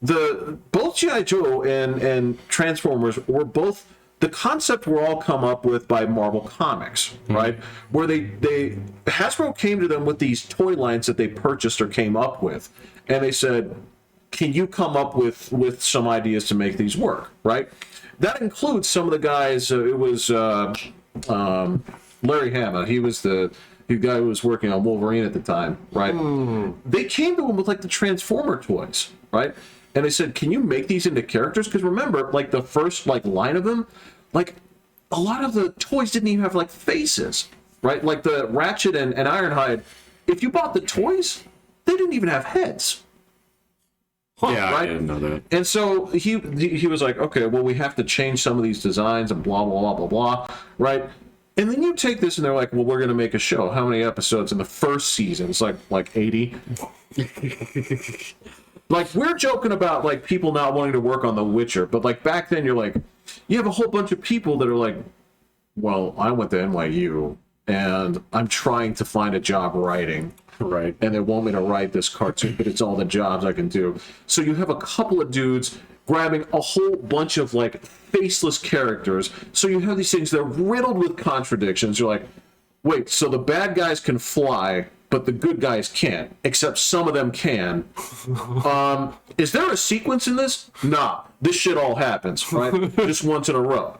both G.I. Joe and Transformers were both. The concept were all come up with by Marvel Comics, right? Where Hasbro came to them with these toy lines that they purchased or came up with, and they said, "Can you come up with some ideas to make these work?" Right? That includes some of the guys. It was Larry Hama. He was the guy who was working on Wolverine at the time, right? They came to him with like the Transformer toys, right? And they said, "Can you make these into characters?" Because remember, like the first like line of them, like a lot of the toys didn't even have like faces, right? Like the Ratchet and Ironhide. If you bought the toys, they didn't even have heads. Yeah, right? I didn't know that. And so he was like, okay, well, we have to change some of these designs and blah blah blah blah blah, right? And then you take this and they're like, well, we're gonna make a show. How many episodes in the first season? It's like 80. Like, we're joking about like people not wanting to work on The Witcher, but like back then you're like, you have a whole bunch of people that are like, well, I went to NYU and I'm trying to find a job writing. Right. And they want me to write this cartoon, but it's all the jobs I can do. So you have a couple of dudes grabbing a whole bunch of like faceless characters. So you have these things that are riddled with contradictions. You're like, wait, so the bad guys can fly, but the good guys can't, except some of them can. Is there a sequence in this? Nah, this shit all happens, right? Just once in a row.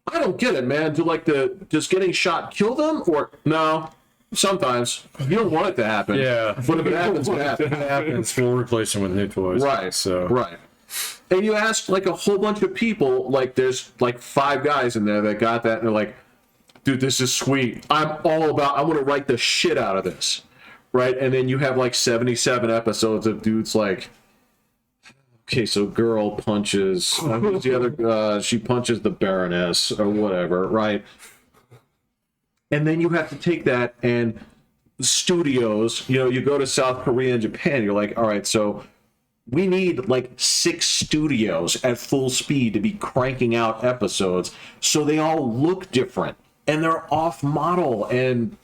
I don't get it, man. Does getting shot kill them? Or no? Sometimes. You don't want it to happen. Yeah. But if it happens, it happens. If it happens, we'll replace them with new toys. Right. So. Right. And you ask like a whole bunch of people, like there's like 5 guys in there that got that, and they're like, dude, this is sweet. I want to write the shit out of this. Right? And then you have like 77 episodes of dudes like, okay, so girl punches, who's the other, she punches the Baroness or whatever, right? And then you have to take that, and studios, you go to South Korea and Japan, you're like, all right, so we need like 6 studios at full speed to be cranking out episodes so they all look different and they're off model and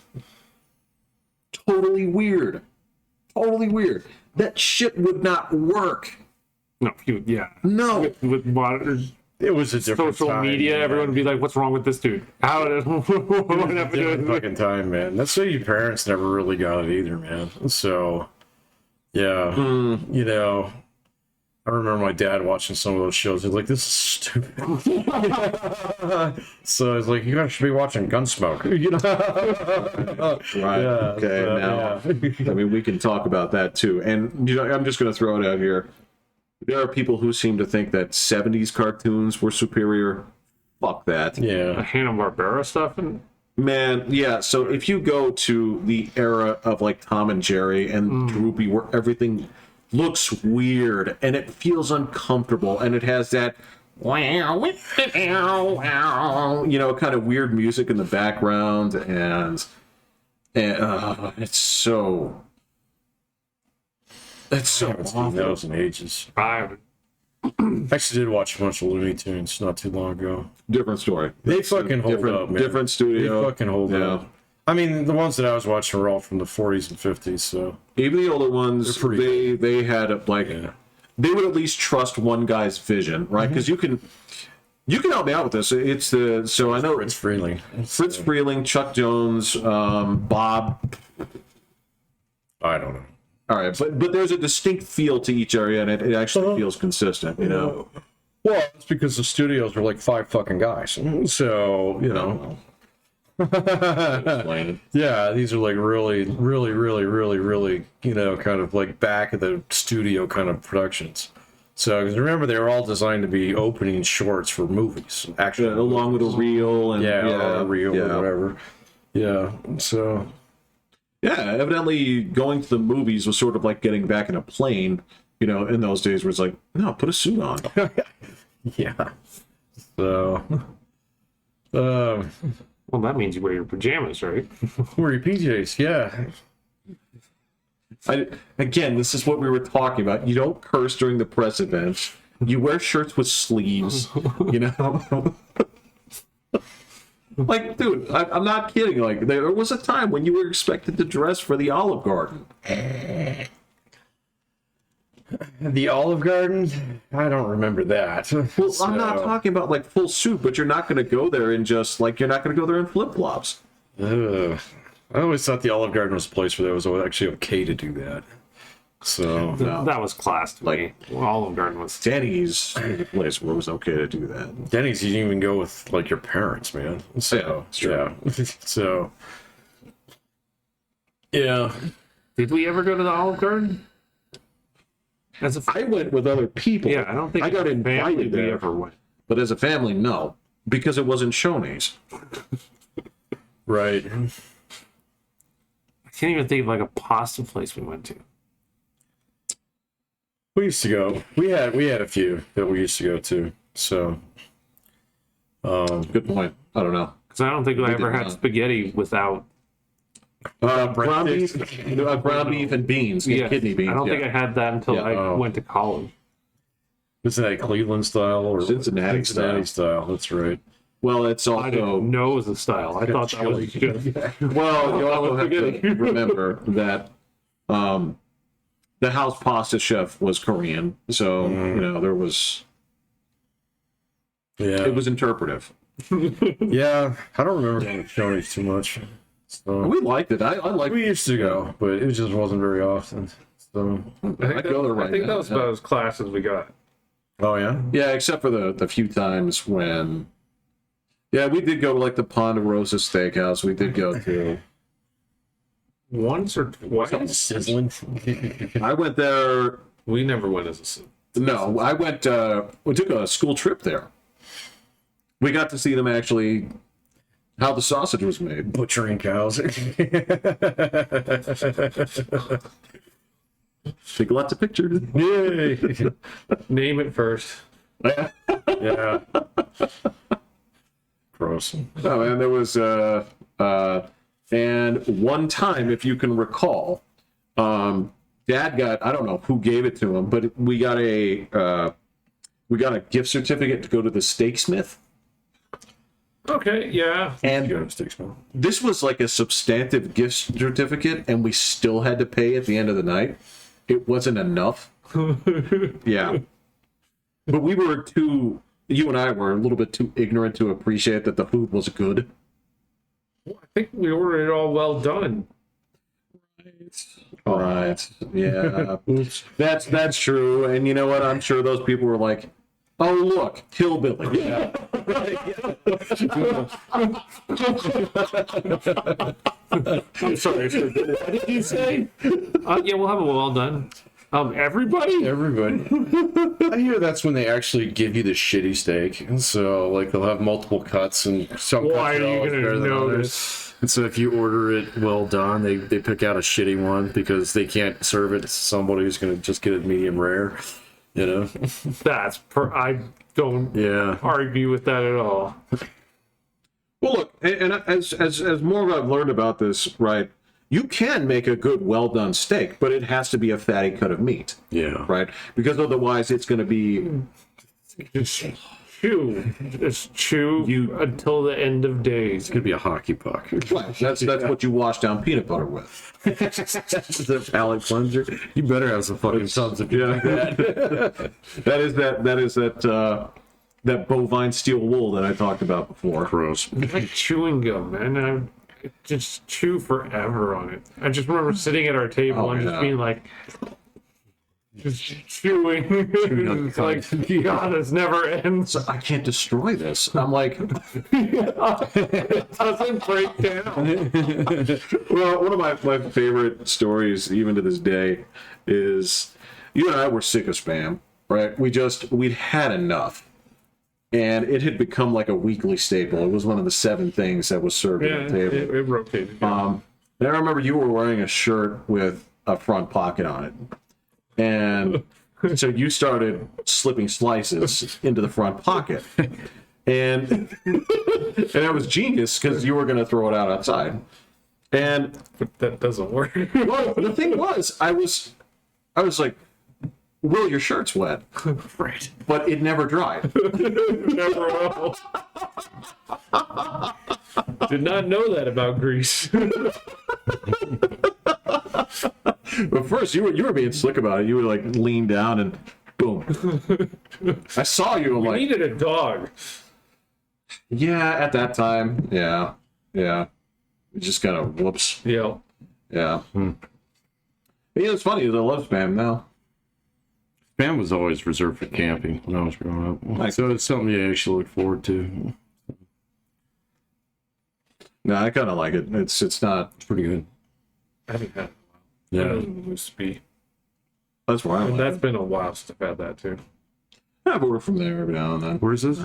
totally weird. Totally weird. That shit would not work. No, yeah. No. With modern It was a different social time, media, man. everyone would be like, "What's wrong with this dude? How did what happened to Different him?" fucking time, man. That's why your parents never really got it either, man. So, yeah, I remember my dad watching some of those shows. He's like, "This is stupid." So I was like, "You guys should be watching Gunsmoke," Right. Yeah, Okay. so, Now, yeah. I mean, we can talk about that too. And I'm just going to throw it out here. There are people who seem to think that 70s cartoons were superior. Fuck that. The Yeah. Hanna-Barbera stuff, and Man, yeah. So if you go to the era of like Tom and Jerry and Droopy, where everything looks weird and it feels uncomfortable and it has that kind of weird music in the background, and it's so I haven't seen awful. those in ages. I I actually did watch a bunch of Looney Tunes not too long ago. Different story. They fucking hold different, up, man. different studio. They fucking hold Yeah. up. I mean, the ones that I was watching were all from the 40s and 50s, so Even the older ones, They're pretty they had like yeah. they would at least trust one guy's vision, right? Because you can help me out with this. It's the so I know Fritz Freeling. Fritz Freeling, Chuck Jones, Bob. I don't know. All right, but there's a distinct feel to each area, and it actually feels consistent. Well, it's because the studios were like 5 fucking guys. So, Explain it. yeah, these are like really, kind of like back of the studio kind of productions. So, 'cause remember, they were all designed to be opening shorts for movies. Actually, Along with a reel and or a reel or whatever. Yeah, so... Yeah, evidently going to the movies was sort of like getting back in a plane, in those days where it's like, no, put a suit on. Yeah. So... well, that means you wear your pajamas, right? Wear your PJs, yeah. Again, this is what we were talking about. You don't curse during the press events. You wear shirts with sleeves, Like, dude, I'm not kidding. Like, there was a time when you were expected to dress for the Olive Garden. The Olive Garden? I don't remember that. Well, I'm not talking about like full suit, but you're not going to go there in just like you're not going to go there in flip flops. I always thought the Olive Garden was a place where it was actually okay to do that. So No. That was class to me. Well, Olive Garden was. Denny's was the place where it was okay to do that. Denny's, you didn't even go with like your parents, man. So it's true. yeah, so yeah. Did we ever go to the Olive Garden? As a I went with other people. yeah, I don't think I got as a family invited we there, ever went. but as a family, no, because it wasn't Shoney's. Right. I can't even think of like a pasta place we went to. We used to go. We had a few that we used to go to. So Good point. I don't know. Because I don't think I ever did had not. spaghetti without. Ground beef, ground beef and beans, and Yeah, kidney beans. I don't think I had that until Yeah. I went to college. was that Cleveland style or Cincinnati style? That's right. Well, it's I also didn't know it was a style. I thought that was good. well. You also have to remember that the house pasta chef was Korean, so there was Yeah. it was interpretive. Yeah, I don't remember going to Shoney's too much. So We liked it. I liked we used to go, but it just wasn't very often. So I'd go there right I think now, that was yeah. about as class as we got. oh yeah, Yeah, except for the few times when. Yeah, we did go to like the Ponderosa Steakhouse. We did go to. Once or twice? sizzling. I went there. We never went as a sim. No, I went. We took a school trip there. We got to see them actually. How the sausage was made. Butchering cows. Take lots of pictures. Yay! Name it first. Yeah. Gross. Oh man, there was and one time, if you can recall, Dad got, I don't know who gave it to him, but we got a gift certificate to go to the Steaksmith. Okay, yeah. And this was like a substantive gift certificate, and we still had to pay at the end of the night. It wasn't enough. Yeah. But we were you and I were a little bit too ignorant to appreciate that the food was good. I think we ordered it all well done. Right. Yeah. That's true. And you know what? I'm sure those people were like, oh, look, hillbilly. Yeah. I'm sorry. What did you say? Yeah, we'll have it well done. Everybody? Everybody. I hear that's when they actually give you the shitty steak. And so, like, they'll have multiple cuts, and some Why cuts are you always gonna better than know others. this? And so, if you order it well done, they pick out a shitty one because they can't serve it to somebody who's going to just get it medium rare. You know? I don't argue with that at all. Well, look, and as more I've learned about this, right, you can make a good, well-done steak, but it has to be a fatty cut of meat. Yeah. Right? Because otherwise it's going to be... Just chew until the end of days. It could be a hockey puck. Right. That's what you wash down peanut butter with. The palate cleanser. You better have some fucking subs if you like that. that is that bovine steel wool that I talked about before. Gross. It's like chewing gum, man. I just chew forever on it. I just remember sitting at our table and just being like, just chewing. It's like, God, this never ends. I can't destroy this. I'm like, It doesn't break down. well, one of my favorite stories, even to this day, is you and I were sick of Spam, right? We'd had enough. And it had become like a weekly staple. It was one of the 7 things that was served at the table. It rotated. And I remember you were wearing a shirt with a front pocket on it. And so you started slipping slices into the front pocket. And that was genius because you were going to throw it out outside. And But that doesn't work. well, the thing was, I was like, Will, your shirt's wet. Right. But it never dried. Never will. Did not know that about Greece. But first, you were being slick about it. You would like lean down and boom. I saw you. I'm We like, needed a dog. yeah. At that time, yeah. It just kind of whoops. Yeah. Yeah. Yeah, it's funny. I love Spam now. Spam was always reserved for camping when I was growing up. Nice. So it's something you actually look forward to. No, I kind of like it. It's not. It's pretty good. I haven't had it Yeah. in a while. Used to be. That's why I And like that's it. been a while since I've had that too. I've ordered from there every now and then. Where is this?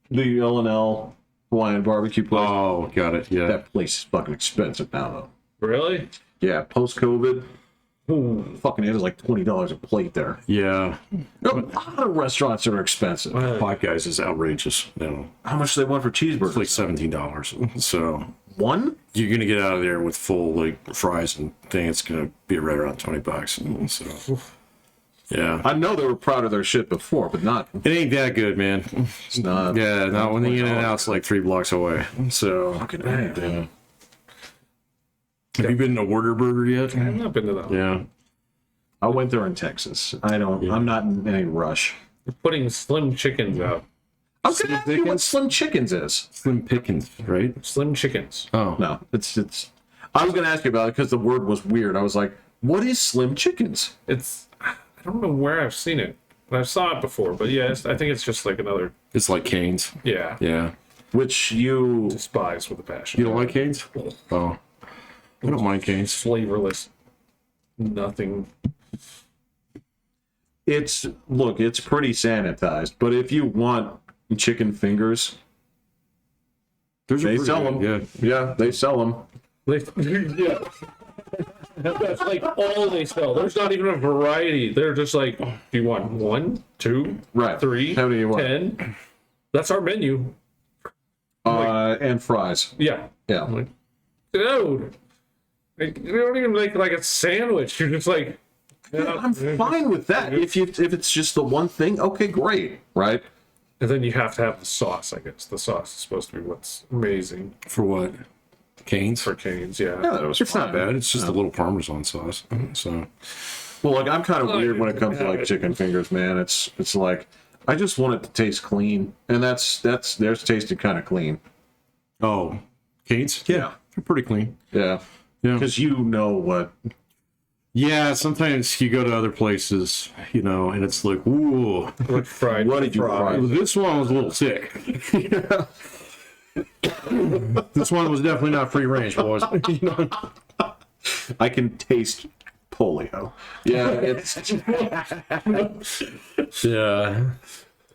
The L&L Hawaiian barbecue place. Oh, got it. Yeah. That place is fucking expensive now, though. Really? Yeah, post-COVID, fucking it is like $20 a plate there. Yeah. A lot of restaurants are expensive. Five Guys is outrageous. No. How much do they want for cheeseburgers? It's like $17. So one? you're gonna get out of there with full like fries and thing. It's gonna be right around $20. So yeah. I know they were proud of their shit before, but not. It ain't that good, man. It's not. Yeah, not when the In and Out's like 3 blocks away. So Fucking yeah. Have you been to Whataburger yet? I've not been to that one. Yeah. I went there in Texas. I don't. I'm not in any rush. They're putting slim chickens out. I was gonna ask you what Slim Chickens is. Slim Pickens, right? Slim Chickens. Oh. No, it's. I was gonna ask you about it because the word was weird. I was like, what is Slim Chickens? I don't know where I've seen it. I saw it before, but yeah, I think it's just like another. It's like Cane's. Yeah. Yeah. Which you Despise with a passion. You don't like Cane's? Oh. I don't mind Cane's. Flavorless. Nothing. it's pretty sanitized, but if you want chicken fingers, they sell them. Yeah, they sell them. Yeah. That's like all they sell. There's not even a variety. They're just like, do you want 1, 2, Right. 3, How many you want? 10? That's our menu. And fries. Yeah. Yeah. I'm like, dude, like, you don't even make like a sandwich. You're just like, I'm fine with that. If it's just the one thing, okay, great, right? and then you have to have the sauce. I guess the sauce is supposed to be what's amazing For what? Cane's? for Cane's. Yeah. Yeah, that was It's not fine. bad. It's just a little Parmesan sauce. So Well, like I'm kind of weird when it comes to like chicken fingers, man. It's like I just want it to taste clean, and that's theirs tasted kind of clean. Oh, Cane's? Yeah. They're pretty clean. Yeah, Yeah. because you know what. Yeah, sometimes you go to other places, and it's like, ooh, Like fried. What did you fry? this one was a little thick. This one was definitely not free range, boys. I can taste polio. Yeah, it's Yeah.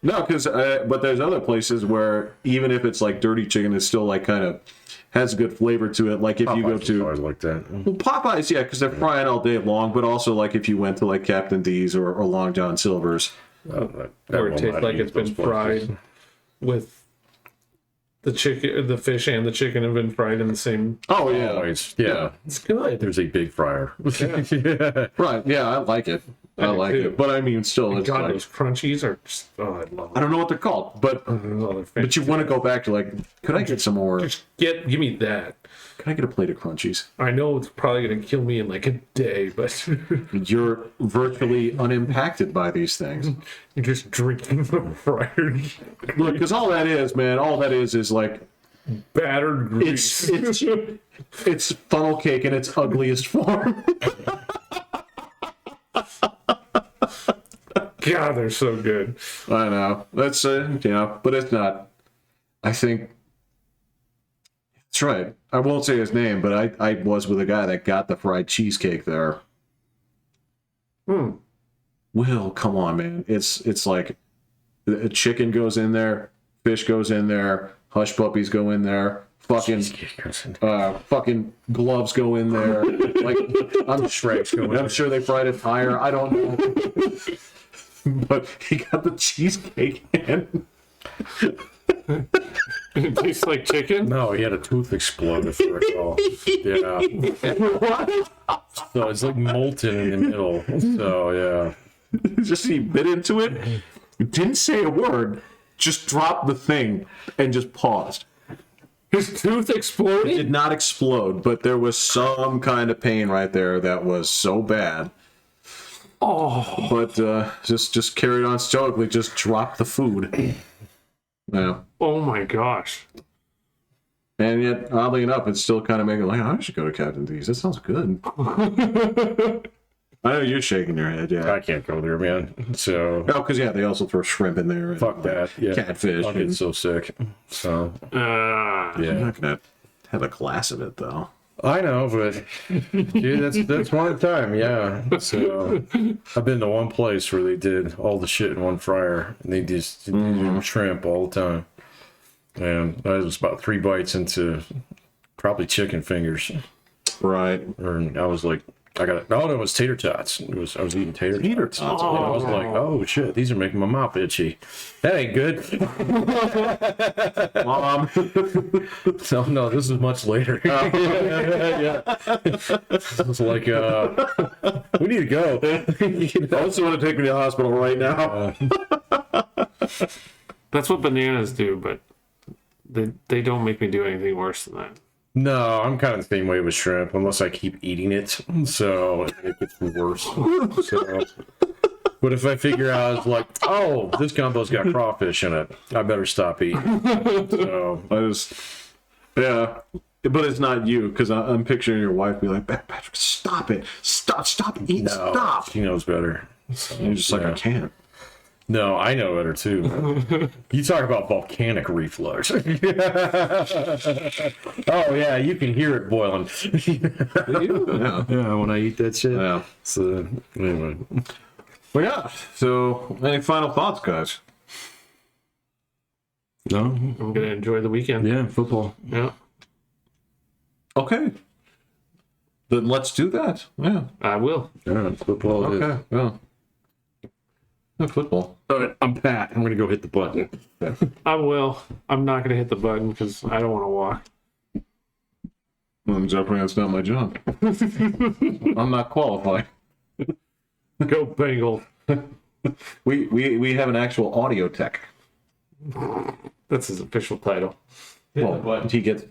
no, because but there's other places where even if it's like dirty chicken, it's still like kind of has good flavor to it. Like if you go to always like that. well, Popeyes, yeah, because they're frying all day long. But also like if you went to like Captain D's or Long John Silver's, Or it tastes like it's been fried with the chicken, the fish and the chicken have been fried in the same. oh yeah, Always, yeah. It's good. There's a big fryer. Yeah. right, yeah, I like it. I do like too. it, but I mean, still, it's God, like, those crunchies are just, oh, I love I them. don't know what they're called, but Oh, but you want to go back to like, could I get some more? just give me that. Can I get a plate of crunchies? I know it's probably gonna kill me in like a day, but You're virtually unimpacted by these things. you're just drinking the fryers. Look, because all that is, man, all that is like Battered grease. it's funnel cake in its ugliest form. God, they're so good. I know that's but it's not. I think that's right. I won't say his name, but I was with a guy that got the fried cheesecake there. Will, come on, man. It's like a chicken goes in there, fish goes in there, hush puppies go in there, fucking gloves go in there. Like I'm sure they fried a tire. I don't know. But he got the cheesecake in. It tastes like chicken. No, he had a tooth explode if I recall. Yeah. So it's like molten in the middle. So yeah. Just he bit into it, didn't say a word, just dropped the thing and just paused. His tooth It exploded. did not explode, but there was some kind of pain right there that was so bad. Oh, But just carried on stoically, just dropped the food. Yeah. oh my gosh. And yet, oddly enough, it's still kind of making like, I should go to Captain D's. That sounds good. I know you're shaking your head, yeah. I can't go there, man. So Oh, because yeah, they also throw shrimp in there. And, fuck that. Yeah. Catfish. I'll get so sick. So I'm yeah. not gonna have a glass of it though. I know, but dude, that's one time, yeah. So I've been to one place where they did all the shit in one fryer, and they just did shrimp all the time. And I was about 3 bites into probably chicken fingers, Right. and I was like, no, it was tater tots. I was eating tater tots. And I was like, oh shit, these are making my mouth itchy. That ain't good. Mom. No, this is much later. Yeah. I was like, we need to go. I also want to take me to the hospital right now. That's what bananas do, but they don't make me do anything worse than that. No, I'm kind of the same way with shrimp, unless I keep eating it. So it gets worse. So, But if I figure out, it's like, oh, this gumbo's got crawfish in it, I better stop eating. So I just, yeah. But it's not you, because I'm picturing your wife be like, Patrick, stop it. Stop eating. no, Stop. she knows better. So, And you're just like, I can't. No, I know better too. You talk about volcanic reflux. Oh yeah, you can hear it boiling. Yeah. Yeah, when I eat that shit. Yeah. So anyway, Well, yeah. So, any final thoughts, guys? no, I'm gonna enjoy the weekend. yeah, football. Yeah, Okay. Then let's do that. Yeah. I will. Yeah, football. It is. Okay. Yeah. Yeah, football. All right, I'm Pat. I'm gonna go hit the button. I will. I'm not gonna hit the button because I don't want to walk. Well, definitely that's not my job. I'm not qualified. Go Bengals. We have an actual audio tech. That's his official title. Well, but he gets